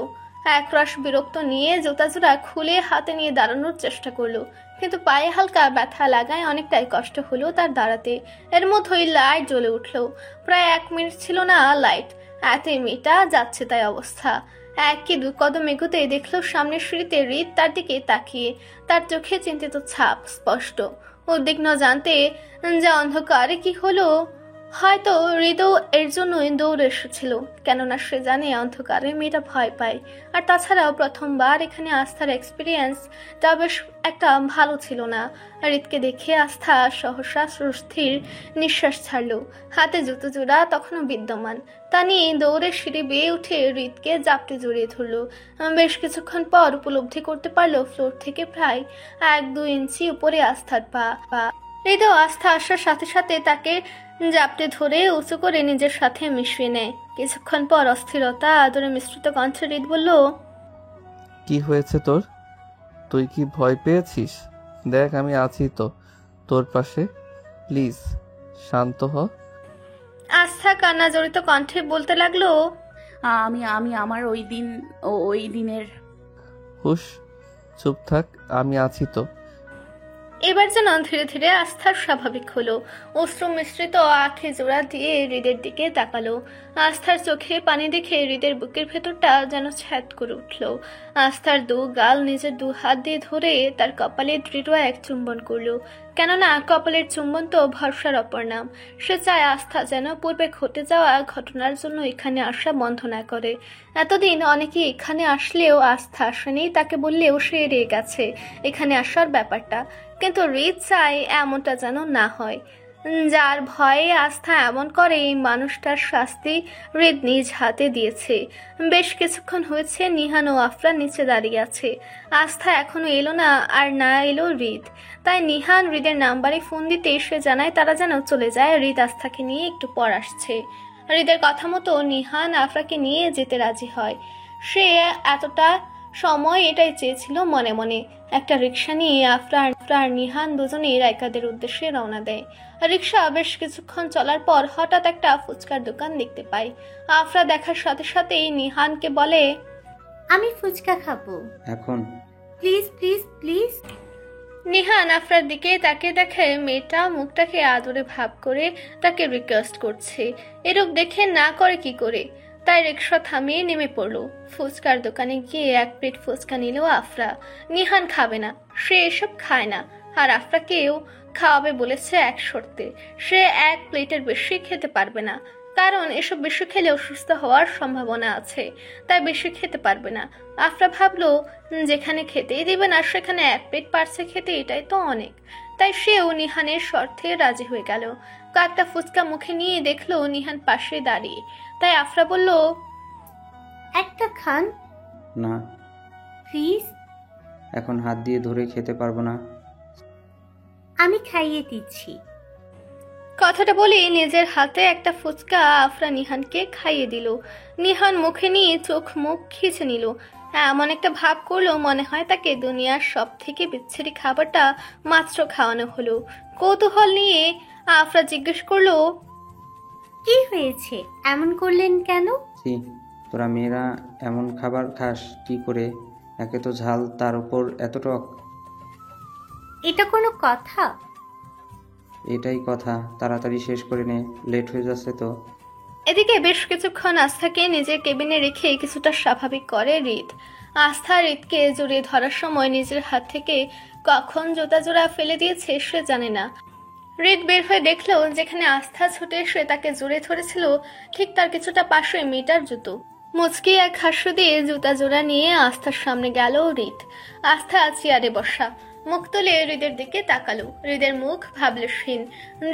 একরাশ বিরক্ত নিয়ে জুতা জোড়া খুলে হাতে নিয়ে দাঁড়ানোর চেষ্টা করলো, কিন্তু পায়ে হালকা ব্যথা লাগায় অনেকটাই কষ্ট হলো তার দাঁড়াতে। এর মধ্যেই লাইট জ্বলে উঠলো। প্রায় 1 মিনিট ছিল না লাইট, এতে মেয়েটা যাচ্ছে তাই অবস্থা। 1 কি 2 কদম এগোতে দেখলো সামনের সিঁড়িতে হৃদ তার দিকে তাকিয়ে, তার চোখে চিন্তিত ছাপ স্পষ্ট। উদ্বিগ্ন জানতে যে অন্ধকারে কি হলো। হয়তো হৃদও এর জন্যই দৌড়ে এসেছিল, কেননা সে জানে অন্ধকারে মেয়েটা ভয় পায়। আর তাছাড়াও প্রথমবার এখানে আস্থার এক্সপিরিয়েন্সটা বেশ একটা ভালো ছিল না। হৃদকে দেখে আস্থা সহসা সুস্থির নিঃশ্বাস ছাড়লো। হাতে জুতো জোড়া তখনও বিদ্যমান, তা নিয়ে দৌড়ে সিঁড়ি বেয়ে উঠে হৃদকে জাপটে জড়িয়ে ধরলো। বেশ কিছুক্ষণ পর উপলব্ধি করতে পারলো ফ্লোর থেকে প্রায় 1-2 ইঞ্চি উপরে আস্থার পা। হৃদয় আস্থা আসার সাথে সাথে তাকে জাপটে ধরে উঁচু করে নিজের সাথে মিশিয়ে নেয়। কিছুক্ষণ পর অস্থিরতা আদরে মিশ্রিত কণ্ঠে হৃদ বলল, কি হয়েছে তোর? তুই কি ভয় পেয়েছিস? দেখ আমি আছি তো তোর পাশে, প্লিজ শান্ত হ। আস্থা কান্না জড়িত কণ্ঠে বলতে লাগলো, আমি আমার ওই দিনের। হুশ, চুপ থাক, আমি আছি তো। এবার যেন ধীরে ধীরে আস্থার স্বাভাবিক হলো। অশ্রু মিশ্রিত আঁখে জোড়া দিয়ে হৃদের দিকে তাকালো। আস্থার চোখে পানি দেখে হৃদের বুকের ভেতরটা যেন ছ্যাদ করে উঠল। আস্থার 2 গাল নিজের 2 হাত দিয়ে ধরে তার কপালে দৃঢ় এক চুম্বন করলো, কেননা কপালের চুম্বন তো ভরসার অপর নাম। সে চায় আস্থা যেন পূর্বে ঘটে যাওয়া ঘটনার জন্য এখানে আসা বন্ধ না করে। এতদিন অনেকে এখানে আসলেও আস্থা আসেনি, তাকে বললেও সে এড়িয়ে গেছে এখানে আসার ব্যাপারটা। কিন্তু হৃদ চায় এমনটা যেন না হয়। যার ভয়ে আস্থা এমন করে এই মানুষটার শাস্তি হৃদ নিজ হাতে দিয়েছে। বেশ কিছুক্ষণ হয়েছে নিহান ও আফরা নিচে দাঁড়িয়ে আছে। আস্থা এখনো এলো না, আর না এলো হৃদ। তাই নিহান হৃদের নাম্বারে ফোন দিতে সে জানায় তারা যেন চলে যায়, হৃদ আস্থাকে নিয়ে একটু পর আসছে। হৃদের কথা মতো নিহান আফরাকে নিয়ে যেতে রাজি হয়। সে এতটা সময় এটাই চেয়েছিল মনে মনে। একটা রিক্সা নিয়ে আফরা আর নিহান দুজনেই রাইকাদের উদ্দেশ্যে রওনা দেয়। রিক্সা বেশ কিছুক্ষণ চলার পর হঠাৎ একটা ফুচকার দোকান দেখতে পায়। আফরা দেখার সাথে সাথেই নিহানকে বলে, আমি ফুচকা খাবো। এখন? Please please please. নিহান আফরার দিকে তাকে দেখে মেয়েটা মুখটাকে আদরে ভাব করে তাকে রিকোয়েস্ট করছে। এরূপ দেখে না করে কি করে, তাই রিক্সা থামিয়ে নেমে পড়লো। ফুচকার দোকানে গিয়ে এক প্লেট ফুচকা নিল আফরা। নিহান খাবে না, সে এসব খায় না। আর আফরাকেও খাওয়াবে বলেছে এক শর্তে, সে এক প্লেটের বেশি খেতে পারবে না, কারণ এসব বেশি খেলে অসুস্থ হওয়ার সম্ভাবনা আছে, তাই বেশি খেতে পারবে না। আফরা ভাবলো যেখানে খেতেই দিবে না সেখানে এক প্লেট পারছে খেতে, এটাই তো অনেক। তাই সেও নিহানের শর্তে রাজি হয়ে গেল। কয়েকটা ফুচকা মুখে নিয়ে দেখলো নিহান পাশে দাঁড়িয়ে, তাই আফরা বলল, একটা খান না প্লিজ। এখন হাত দিয়ে ধরে খেতে পারবো না। আমি খাইয়ে দিচ্ছি। কথাটা বলে নিজের হাতে একটা ফুচকা আফরা নিহানকে খাইয়ে দিল। নিহান মুখে নিয়ে চোখ মুখ খিচে নিল, এমন একটা ভাব করলো মনে হয় তাকে দুনিয়ার সব থেকে বিচ্ছিরি খাবারটা মাত্র খাওয়ানো হলো। কৌতূহল নিয়ে আফরা জিজ্ঞেস করলো, কি হয়েছে, এমন করলেন কেন? তোরা মেয়েরা এমন খাবার খাস কি করে? একে তো ঝাল, তার উপর এত টক। এটা কোনো কথা? এটাই কথা, তাড়াতাড়ি শেষ করে নে, লেট হয়ে যাচ্ছে তো। এদিকে বেশ কিছুক্ষণ আস্থাকে নিজের কেবিনে রেখে কিছুটা স্বাভাবিক করে হৃদ। আস্থা হৃদকে জড়িয়ে ধরার সময় নিজের হাত থেকে কখন জোতা জোড়া ফেলে দিয়েছে সে জানে না। হৃদ বের হয়ে দেখলো যেখানে আস্থা ছুটে এসে তাকে জড়িয়ে ধরেছিল ঠিক তার কিছুটা পাশে মিটার জুতো। মুচকি এক হাসু দিয়ে জুতা জোড়া নিয়ে আস্থার সামনে গেল হৃদ। আস্থা চেয়ারে বসা, মুখ তুলে হৃদের দিকে তাকালো। হৃদের মুখ ভাবলেশহীন,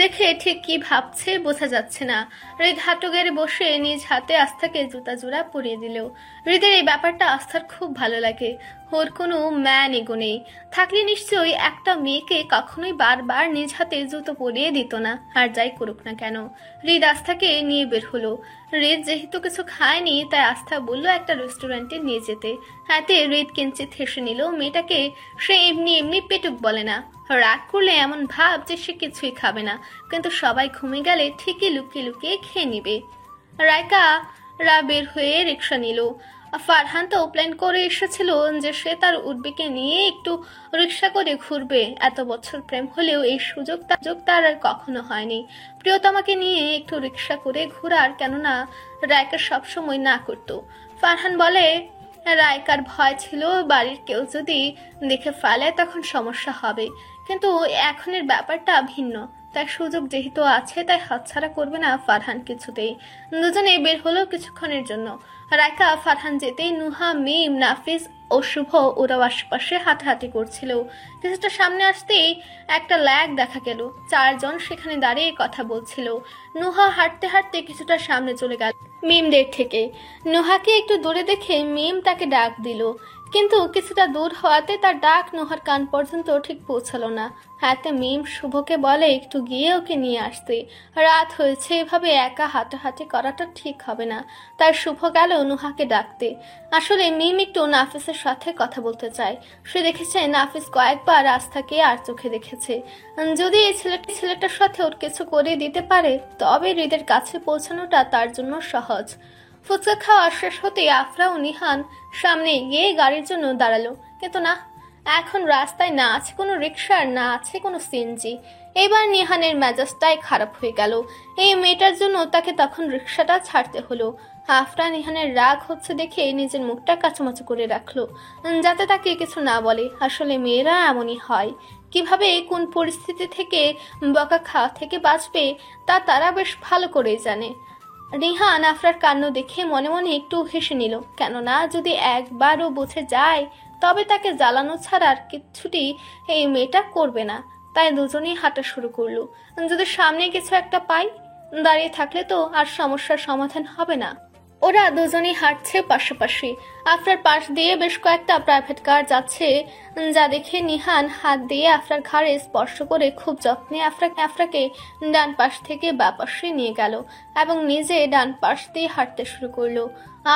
দেখে ঠিক কি ভাবছে বোঝা যাচ্ছে না। হৃদ হাঁটু গেড়ে বসে নিজ হাতে আস্থাকে জুতা জোড়া পরিয়ে দিল। হৃদের এই ব্যাপারটা আস্থার খুব ভালো লাগে। ওর কোনো ম্যান ইগো নেই, থাকলে নিশ্চয়ই একটা মেয়েকে কখনোই বারবার নিজ হাতে জুতো পরিয়ে দিত না, আর যাই করুক না কেন। হৃদ আস্থাকে নিয়ে বের হলো। হৃদ যেহেতু কিছু খায়নি তাই আস্থা বলল একটা রেস্টুরেন্টে নিয়ে যেতে। হাতে হৃদ কিঞ্চিত হেসে নিল। মেয়েটাকে সে এমনি এমনি পেটুক বলে না, রাগ করলে এমন ভাব যে সে কিছুই খাবে না, কিন্তু সবাই ঘুমিয়ে গেলে ঠিকই লুকিয়ে লুকিয়ে খেয়ে নিবে। রায়কা বের হয়ে রিক্সা নিল। ফারহান তো প্ল্যান করে এসেছিল যে সে তার উদ্বেগে নিয়ে একটু রিক্সা করে ঘুরবে। এত বছর প্রেম হলেও এই সুযোগ তার আর কখনো হয়নি প্রিয়তমাকে নিয়ে একটু রিক্সা করে ঘোরার, কেননা রায়কা সবসময় না করতো। ফারহান বলে রায়কার ভয় ছিল বাড়ির কেউ যদি দেখে ফেলে তখন সমস্যা হবে, কিন্তু এখনের ব্যাপারটা ভিন্ন, তাই সুযোগ যেহেতু আছে তাই হাতছাড়া করবে না ফারহান কিছুতেই। দুজনে বের হলো কিছুক্ষণের জন্য। রায়কা ফারহান যেতেই নুহা, মিম, নাফিস ও শুভ ওরাও আশেপাশে হাঁটাহাঁটি করছিল। কিছুটা সামনে আসতেই একটা ল্যাগ দেখা গেল, চারজন সেখানে দাঁড়িয়ে কথা বলছিল। নুহা হাঁটতে হাঁটতে কিছুটা সামনে চলে গেল মিমদের থেকে। নুহাকে একটু দূরে দেখে মিম তাকে ডাক দিল, কিন্তু কিছুটা দূর হওয়াতে তার ডাক নুহার কান পর্যন্ত ঠিক পৌঁছালো না। হাতে মিম শুভকে বলে একটু গিয়ে ওকে নিয়ে আসতে, রাত হয়েছে, এভাবে একা হাঁটাহাঁটি করাটা ঠিক হবে না। তার শুভ গেল নুহাকে ডাকতে। আসলে মিম একটু নাফিসের সাথে কথা বলতে চায়। সে দেখেছে নাফিস কয়েকবার আস্থাকে আর চোখে দেখেছে। যদি এই ছেলেটার সাথে ওর কিছু করে দিতে পারে তবে হৃদের কাছে পৌঁছানোটা তার জন্য সহজ। ফুচকা খাওয়া শেষ হতে আফরা ও নিহান সামনে এগিয়ে গাড়ির জন্য দাঁড়ালো, কিন্তু না, এখন রাস্তায় না আছে কোনো রিক্সার, না আছে কোনো সিএনজি। এবার নিহানের মেজাজটাই খারাপ হয়ে গেল। এই মেয়েটার জন্য তাকে তখন রিক্সাটা ছাড়তে হলো। আফরা নিহানের রাগ হচ্ছে দেখে নিজের মুখটা কাচুমাচু করে রাখলো, যাতে তাকে কিছু না বলে। আসলে মেয়েরা এমনই হয়, কিভাবে কোন পরিস্থিতি থেকে বকা খাওয়া থেকে বাঁচবে তা তারা বেশ ভালো করেই জানে। নিহান আফরার কান্না দেখে মনে মনে একটু হেসে নিল, কেননা যদি একবারও বুঝে যায় তবে তাকে জ্বালানো ছাড়া আর কিচ্ছুটি এই মেয়েটা করবে না। তাই দুজনেই হাঁটা শুরু করলো। যদি সামনে কিছু একটা পাই, দাঁড়িয়ে থাকলে তো আর সমস্যার সমাধান হবে না। ওরা দুজনেই হাঁটছে পাশাপাশি। আফরার পাশ দিয়ে বেশ কয়েকটা প্রাইভেট কার যাচ্ছে, যা দেখে নিহান হাত দিয়ে আফরার ঘাড়ে স্পর্শ করে খুব যত্নে আফরাকে ডান পাশ থেকে বা পাশে নিয়ে গেল এবং নিজে ডান পাশ দিয়ে হাঁটতে শুরু করলো।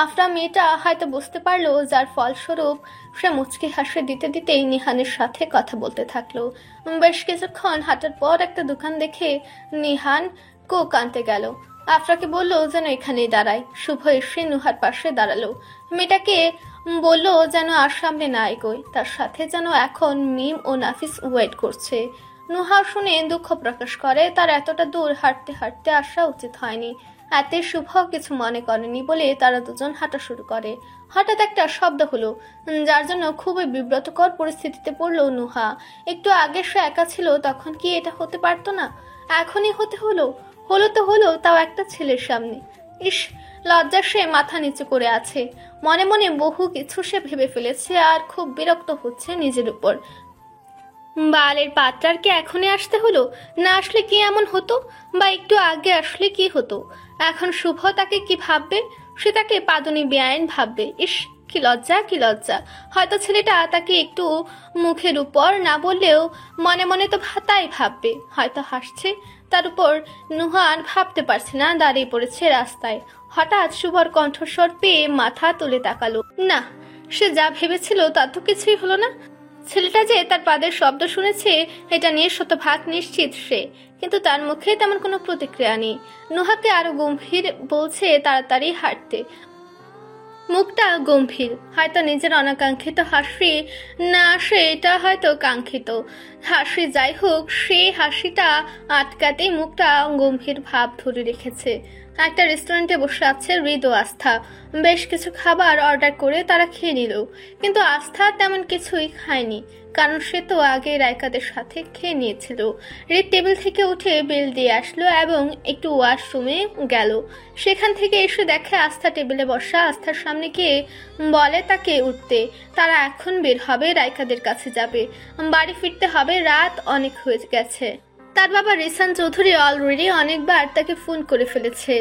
আফরা মেয়েটা হয়তো বুঝতে পারলো, যার ফলস্বরূপ সে মুচকি হাসি দিতে দিতেই নিহানের সাথে কথা বলতে থাকলো। বেশ কিছুক্ষণ হাঁটার পর একটা দোকান দেখে নিহান কোক আনতে গেল। আফরাকে বললো যেন এখানেই দাঁড়ায়। শুভ এসে নুহার পাশে দাঁড়ালো। মেয়েটাকে বলল যেন আর সামনে না এগোয়, তার সাথে যেন এখন মিম ও নাফিস ওয়েট করছে। নুহা শুনে দুঃখ প্রকাশ করে, তার এতটা দূর হাঁটতে হাঁটতে আসা উচিত হয়নি। এতে শুভ কিছু মনে করেনি বলে তারা দুজন হাঁটা শুরু করে। হঠাৎ একটা শব্দ হলো, যার জন্য খুবই বিব্রতকর পরিস্থিতিতে পড়ল নুহা। একটু আগে সে একা ছিল, তখন কি এটা হতে পারতো না? এখনই হতে হলো তো হলো, তাও একটা ছেলের সামনে। ইস, লজ্জা সে মাথা নিচু করে আছে। মনে মনে বহু কিছু সে ভেবে ফেলেছে আর খুব বিরক্ত হচ্ছে নিজের উপর। বালের পাত্রার কি এখনই আসতে হলো? না আসলে কি এমন হতো, বা একটু আগে আসলে কি হতো? এখন শুভ তাকে কি ভাববে? সে তাকে পাদুনি বেআইন ভাববে। ইস, কি লজ্জা, কি লজ্জা। হয়তো ছেলেটা তাকে একটু মুখের উপর না বললেও মনে মনে তো তাই ভাববে। হয়তো হাসছে। তার উপর নুহান ভাবতে পারছে না, দাঁড়িয়ে পড়েছে রাস্তায়। হঠাৎ শুভর কণ্ঠস্বর পেয়ে মাথা তুলে তাকালো। না, সে যা ভেবেছিল তা তো কিছুই হলো না। ছেলেটা যে তার পাদের শব্দ শুনেছে এটা নিয়ে শতভাগ নিশ্চিত সে, কিন্তু তার মুখে তেমন কোনো প্রতিক্রিয়া নেই। নুহাকে আরো গম্ভীর বলছে তাড়াতাড়ি হাঁটতে। মুখটা গম্ভীর, হয়তো নিজের অনাকাঙ্ক্ষিত হাসি না আসে, এটা হয়তো কাঙ্ক্ষিত হাসি। যাই হোক, সেই হাসিটা আটকাতে মুখটা গম্ভীর ভাব ধরে রেখেছে। একটা রেস্টুরেন্টে বসে আছে হৃদ ও আস্থা। বেশ কিছু খাবার অর্ডার করে তারা খেয়ে নিল, কিন্তু আস্থা তেমন কিছুই খায়নি, কারণ সে তো আগে রায়কাদের সাথে খেয়ে নিয়েছিল। হৃদ টেবিল থেকে উঠে বিল দিয়ে আসলো এবং একটু ওয়াশরুমে গেল। সেখান থেকে এসে দেখে আস্থা টেবিলে বসা। আস্থার সামনে গিয়ে বলে তাকে উঠতে। তারা এখন বের হবে, রায়কাদের কাছে যাবে। বাড়ি ফিরতে হবে, রাত অনেক হয়ে গেছে। তার বাবা রিসান চৌধুরী অলরেডি অনেকবার তাকে ফোন করে ফেলেছে।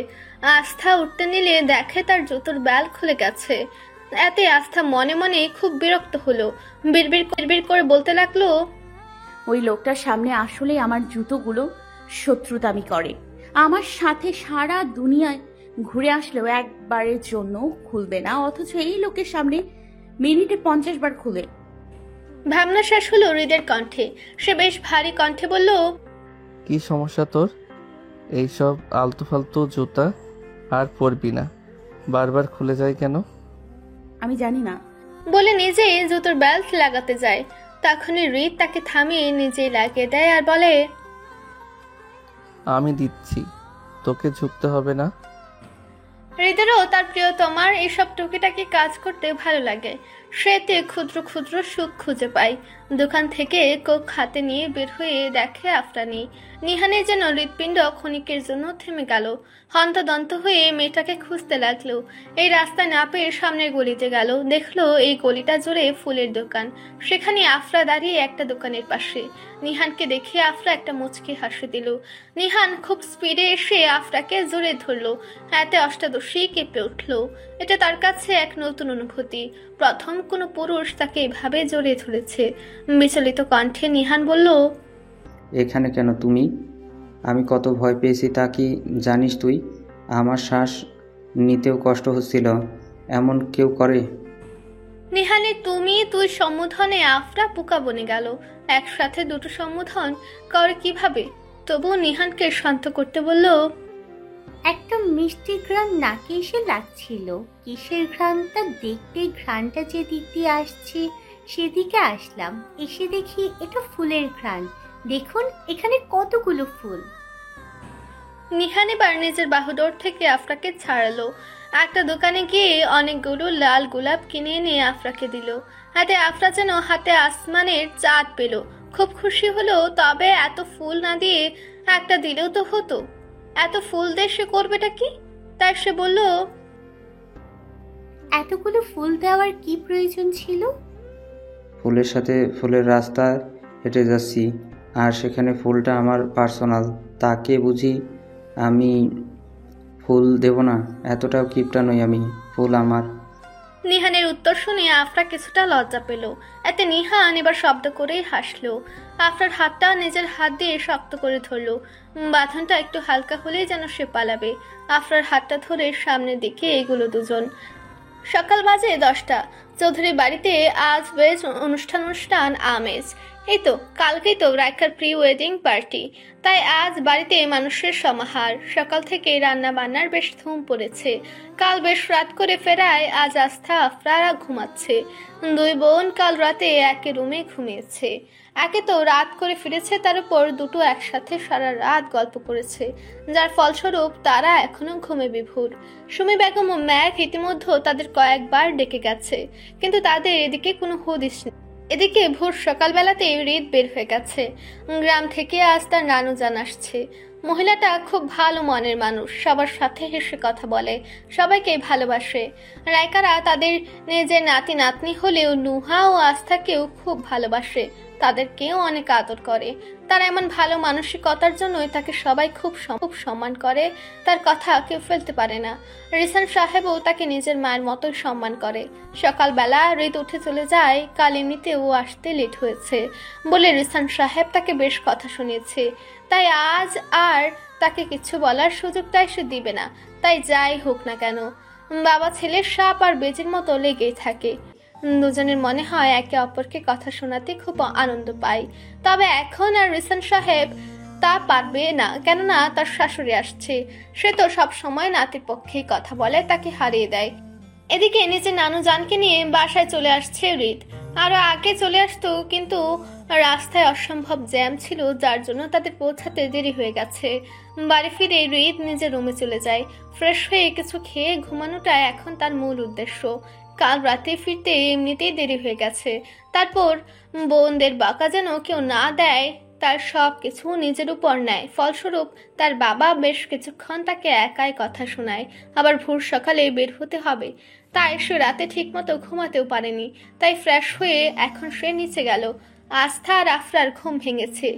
আস্থা উঠতে নিলে দেখে তার জুতোর বেল খুলে গেছে। এতে আস্থা মনে মনে খুব বিরক্ত হলো। বিড়বিড় করে বলতে লাগলো, ওই লোকটার সামনে আসলেই আমার জুতোগুলো শত্রুতামি করে। আমার সাথে সারা দুনিয়ায় ঘুরে আসলেও একবারের জন্য খুলবে না, অথচ এই লোকের সামনে মিনিটে 50 বার খুলে। ভাবনা শেষ হলো হৃদের কণ্ঠে। সে বেশ ভারী কণ্ঠে বলল, কি সমস্যা তোর? এইসব আলতু ফালতু জুতা আর পরবি না, বারবার খুলে যায় কেন? আমি জানি না বলে নিজেই জুতোর বেল্ট লাগাতে যায়। তখনই হৃদ তাকে থামিয়ে নিজেই লাগিয়ে দেয় আর বলে, আমি দিচ্ছি, তোকে ঝুঁকতে হবে না। হৃদেরও তার প্রিয়তমার এসব টুকিটাকি কাজ করতে ভালো লাগে। সে এতে ক্ষুদ্র ক্ষুদ্র সুখ খুঁজে পায়। দোকান থেকে কোক হাতে নিয়ে বের হয়ে দেখে আফরানি। নিহানের যেন হৃৎপিণ্ড ক্ষণিকের জন্য থেমে গেল। হন্তদন্ত হয়ে মেয়েটাকে খুঁজতে লাগলো। এই রাস্তা না পেয়ে সামনের গলিতে গেল। দেখলো এই গলিটা জুড়ে ফুলের দোকান। সেখানে আফরা দাঁড়িয়ে একটা দোকানের পাশে। নিহানকে দেখে আফরা একটা মুচকি হাসি দিল। নিহান খুব স্পিডে এসে আফরাকে জোরে ধরলো। এতে অষ্টাদশী কেঁপে উঠল। এটা তার কাছে এক নতুন অনুভূতি। প্রথম কোনো পুরুষ তাকে এভাবে জড়িয়ে ধরেছে। বিচলিত কণ্ঠে নিহান বলল, এখানে কেন তুমি? আমি কত ভয় পেয়েছি তা কি জানিস তুই? আমার শ্বাস নিতেও কষ্ট হচ্ছিল। এমন কেউ করে? নিহানের তুই সম্বোধনে আফরা পোকা বনে গেল। একসাথে দুটো সম্বোধন করে কিভাবে? তবুও নিহানকে শান্ত করতে বলল, একটা মিষ্টি ঘ্রাণ নাকে এসে লাগছিল। কিসের ঘ্রাণটা? দেখতে ঘ্রাণটা যে দিক দিয়ে আসছে সেদিকে আসলাম। এসে দেখি এটা ফুলের ঘ্রাণ। দেখুন এখানে কতগুলো ফুল। নিহান এবার নিজের বাহুডোর থেকে আফরাকে ছাড়ালো। একটা দোকানে গিয়ে অনেকগুলো লাল গোলাপ কিনে এনে আফরাকে দিল। হাতে আফরা যেন হাতে আসমানের চাঁদ পেল। খুব খুশি হলো। তবে এত ফুল না দিয়ে একটা দিলেও তো হতো। এত ফুল দিয়ে সে করবেটা কি? তাই সে বলল, এতগুলো ফুল দেওয়ার কি প্রয়োজন ছিল? ফুলের সাথে ফুলের রাস্তা হেঁটে যাচ্ছি, আর সেখানে ফুলটা আমার পার্সোনাল। তাকে বুঝি আমি ফুল দেব না? এতটাও কিপটা নই আমি। ফুল আমার। নিহানের উত্তর শুনে আফরা কিছুটা লজ্জা পেল। এতে নিহান এবার শব্দ করেই হাসলো। আফরার হাতটা নিজের হাত দিয়ে শক্ত করে ধরলো। বাঁধনটা একটু হালকা হলেই যেন সে পালাবে। আফরার হাতটা ধরে সামনের দিকে এগুলো দুজন। সকাল বাজে 10টা। চৌধুরী বাড়িতে আজ বেশ অনুষ্ঠান আমেজ। এই তো কালকেই তো রাইকার প্রি ওয়েডিং পার্টি, তাই আজ বাড়িতে মানুষের সমাহার। সকাল থেকে রান্না বান্নার বেশ ধুম পড়েছে। কাল বেশ রাত করে ফেরায় আজ আস্থা আফরারা ঘুমাচ্ছে। দুই বোন কাল রাতে একে রুমে ঘুমিয়েছে। একে তো রাত করে ফিরেছে, তার উপর দুটো একসাথে সারা রাত গল্প করেছে, যার ফলস্বরূপ তারা এখনো ঘুমে বিভোর। সুমি বেগম ও ম্যাক ইতিমধ্যে তাদের কয়েকবার ডেকে গেছে, কিন্তু তাদের এদিকে কোনো হদিস নেই। এদিকে ভোর সকালবেলাতে হৃদ বের হয়ে গেছে। গ্রাম থেকে আজ তার নানু জান আসছে। মহিলাটা খুব ভালো মনের মানুষ, সবার সাথে হেসে কথা বলে, সবাইকে ভালোবাসে। রাইকারা তাদের নিজের নাতি নাতনি হলেও নুহা ও আস্থাকেও খুব ভালোবাসে, তাদেরকেও অনেক আদর করে। তার এমন ভালো মানসিকতার জন্যই তাকে সবাই খুব সম্মান করে, তার কথা কেউ ফেলতে পারে না। রিসান সাহেবও তাকে নিজের মায়ের মতোই সম্মান করে। সকালবেলা হৃদ উঠে চলে যায়, কাল এমনিতেও আসতে লেট হয়েছে বলে রিসান সাহেব তাকে বেশ কথা শুনিয়েছে, তাই আজ আর তাকে কিছু বলার সুযোগটাই সে দিবে না। তাই যাই হোক না কেন, বাবা ছেলের সাপ আর বেজির মতো লেগেই থাকে। দুজনের মনে হয় একে অপরকে কথা শোনাতে খুব আনন্দ পায়। তবে এখন আর রিসান সাহেব তা পারবে না, কেননা তার শাশুড়ি আসছে। সে তো সব সময় নাতির পক্ষেই কথা বলে, তাকে হারিয়ে দেয়। এদিকে নিজের নানু জানকে নিয়ে বাসায় চলে আসছে হৃদ। আরো আগে চলে আসতো, কিন্তু রাস্তায় অসম্ভব জ্যাম ছিল, যার জন্য তাদের পৌঁছাতে দেরি হয়ে গেছে। বাড়ি ফিরে হৃদ নিজের রুমে চলে যায়। ফ্রেশ হয়ে কিছু খেয়ে ঘুমানোটা এখন তার মূল উদ্দেশ্য। কাল রাতে ফিরতে এমনিতেই দেরি হয়ে গেছে, তারপর বোনদের বাঁকা যেন কেউ না দেয়, তার সব কিছু নিজের উপর নেয়। ফলস্বরূপ তার বাবা বেশ কিছুক্ষণ তাকে একাই কথা শোনায়। আবার ভোর সকালে বের হতে হবে, তাই সে রাতে ঠিক মতো ঘুমাতেও পারেনি। তাই ফ্রেশ হয়ে এখন সে নিচে গেল। আস্থা আর আফরার ঘুম ভেঙেছে।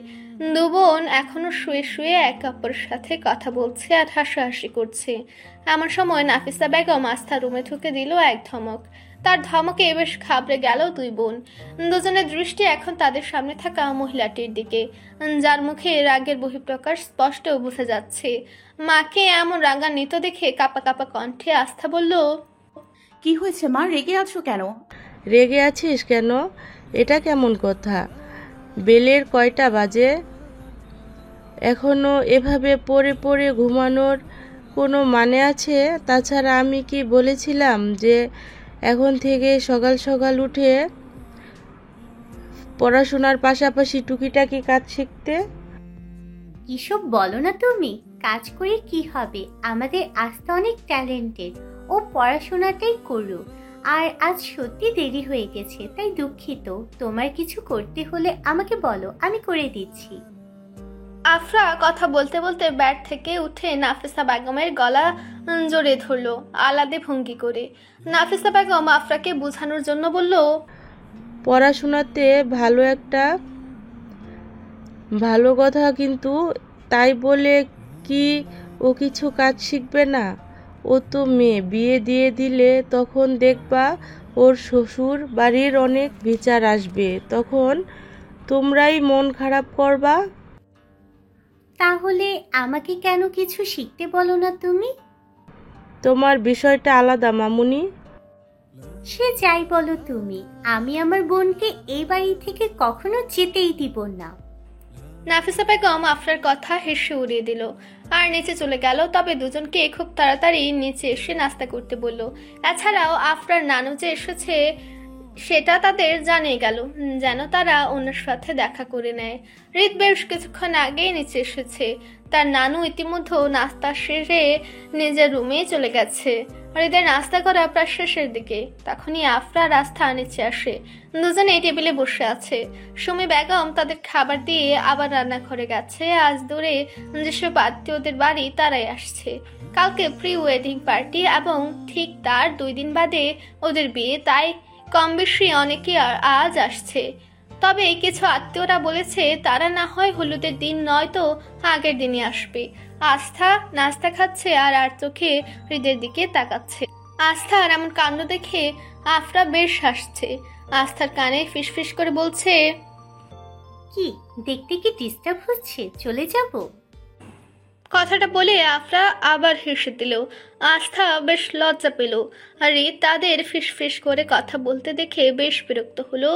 দু বোন এখনো শুয়ে শুয়ে একে অপরের সাথে কথা বলছে আর হাসাহাসি করছে। এমন সময় নাফিসা বেগম আস্থা রুমে ঢুকে দিল এক ধমক। তার ধমকে বেশ ঘাবড়ে গেল দুই বোন। দুজনের দৃষ্টি এখন তাদের সামনে থাকা মহিলাটির দিকে, যার মুখে রাগের বহিঃপ্রকাশ স্পষ্ট বোঝা যাচ্ছে। মাকে এমন রাগান্বিত দেখে কাপা কাপা কণ্ঠে আস্থা বলল, কি হয়েছে মা, রেগে আছো কেন? রেগে আছিস কেন? এটা কেমন কথা? বেলের কয়টা বাজে? এখনো এভাবে পড়ে পড়ে ঘুমানোর কোনো মানে আছে? তাছাড়া আমি কি বলেছিলাম যে এখন থেকে সকাল সকাল উঠে পড়াশোনার পাশাপাশি টুকিটাকি কাজ শিখতে? কিসব বলো না তুমি, কাজ করে কি হবে? আমাদের আস্থা অনেক ট্যালেন্টেড, ও পড়াশোনাটাই করুক। আর আজ সত্যি দেরি হয়ে গেছে, তাই দুঃখিত। তোমার কিছু করতে হলে আমাকে বলো, আমি করে দিচ্ছি। আফরা কথা বলতে বলতে ব্যাট থেকে উঠে নাফিসা বেগমের গলা জড়িয়ে ধরলো আলাদা ভঙ্গি করে। নাফিসা বেগম আফরাকে বোঝানোর জন্য বলল, পড়াশোনাতে ভালো কথা, কিন্তু তাই বলে কি ও কিছু কাজ শিখবে না? ও তো মেয়ে, বিয়ে দিয়ে দিলে তখন দেখবা ওর শ্বশুর বাড়ির অনেক বিচার আসবে, তখন তোমরাই মন খারাপ করবা। তাহলে আমাকে কেন কিছু শিখতে বলো না তুমি? তোমার বিষয়টা আলাদা মামুনি। সে যাই বলো তুমি, আমি আমার বোনকে এই বাড়ি থেকে কখনো যেতেই দিব না। নাফিসা বেগম আফরার কথা হেসে উড়িয়ে দিল আর নিচে চলে গেল। তবে দুজনকে খুব তাড়াতাড়ি নিচে এসে নাস্তা করতে বলল। এছাড়াও আফরার নানু যে এসেছে সেটা তাদের জানিয়ে গেল, যেন তারা ওনার সাথে দেখা করে নেয়। হৃদ বেশ কিছুক্ষণ আগেই নিচে এসেছে। তার নানু ইতিমধ্যে নাস্তা সেরে নিজের রুমে চলে গেছে। হৃদের নাস্তা করা প্রায় শেষের দিকে। তখনই আফরা রাস্তা নিচে আসে। দুজনে টেবিলে বসে আছে। সুমি বেগম তাদের খাবার দিয়ে আবার রান্নাঘরে গেছে। আজ দূরে যেসব আত্মীয়দের বাড়ি তারাই আসছে। কালকে প্রি ওয়েডিং পার্টি এবং ঠিক তার 2 দিন বাদে ওদের বিয়ে, তাই কম বেশি অনেকে আজ আসছে। তবে কিছু আত্মীয়রা বলেছে তারা না হয় হলুদের দিন নয়তো আগের দিনই আসবে। আস্থা নাস্তা খাচ্ছে আর চোখে হৃদের দিকে তাকাচ্ছে। আস্থার এমন কাণ্ড দেখে আফরা বেশ হাসছে। আস্থার কানে ফিসফিস করে বলছে, কি দেখতে কি ডিস্টার্ব হচ্ছে? চলে যাব। কথাটা বলে আফরা আবার হেসে দিল। আস্থা বেশ লজ্জা পেল। আর তাদের ফিসফিস করে কথা বলতে দেখে বেশ বিরক্ত হলো।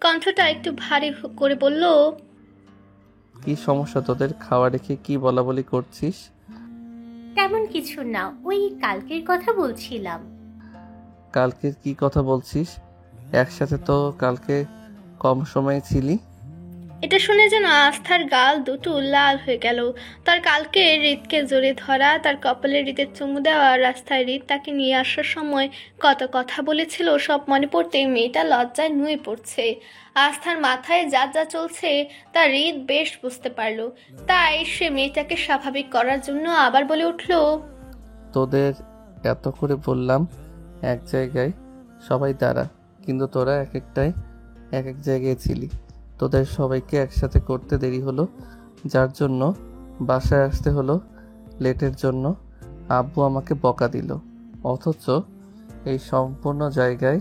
কণ্ঠটা একটু ভারী করে বলল, কি সমস্যা তোদের? খাওয়া রেখে কি বলা বলি করছিস? তেমন কিছু না, ওই কালকের কথা বলছিলাম। কালকের কি কথা বলছিস? একসাথে তো কালকে কম সময়ে ছিলি। এটা শুনে যেন আস্থার গাল দুটো লাল হয়ে গেল। তার কালকে হৃদকে জড়িয়ে ধরা, তার কপালে হৃদের চুমু দেওয়া, রাস্তায় হৃদ তাকে নিয়ে আসার সময় কত কথা বলেছিল সব মনে পড়তে মেয়েটা লজ্জায় নুয়ে পড়ছে। আস্থার মাথায় যা যা চলছে তা হৃদ বেশ বুঝতে পারল। তাই সে মেয়েটাকে স্বাভাবিক করার জন্য আবার বলে উঠল, তোদের এত করে বললাম এক জায়গায় সবাই দাঁড়া, কিন্তু তোরা এক একটাই এক এক জায়গায় ছিলি। তোদের সবাইকে একসাথে করতে দেরি হলো, যার জন্য বাসায় আসতে হলো লেটের জন্য। আব্বু আমাকে বকা দিল, অথচ এই সম্পূর্ণ জায়গায়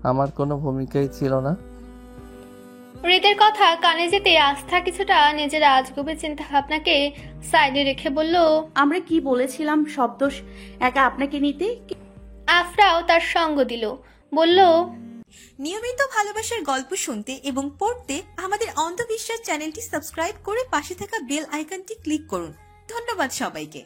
আমার কোনো ভূমিকাই ছিল না। হৃদের কথা কানে যেতে আস্থা কিছুটা নিজের আজগুবি চিন্তা ভাবনাকে সাইডে রেখে বলল, আমরা কি বলেছিলাম সব দোষ একা আপনাকে নিতে? আফরাও তার সঙ্গ দিল, বলল, নিয়মিত ভালোবাসার গল্প শুনতে এবং পড়তে আমাদের অন্ধবিশ্বাস চ্যানেলটি সাবস্ক্রাইব করে পাশে থাকা বেল আইকনটি ক্লিক করুন। ধন্যবাদ সবাইকে।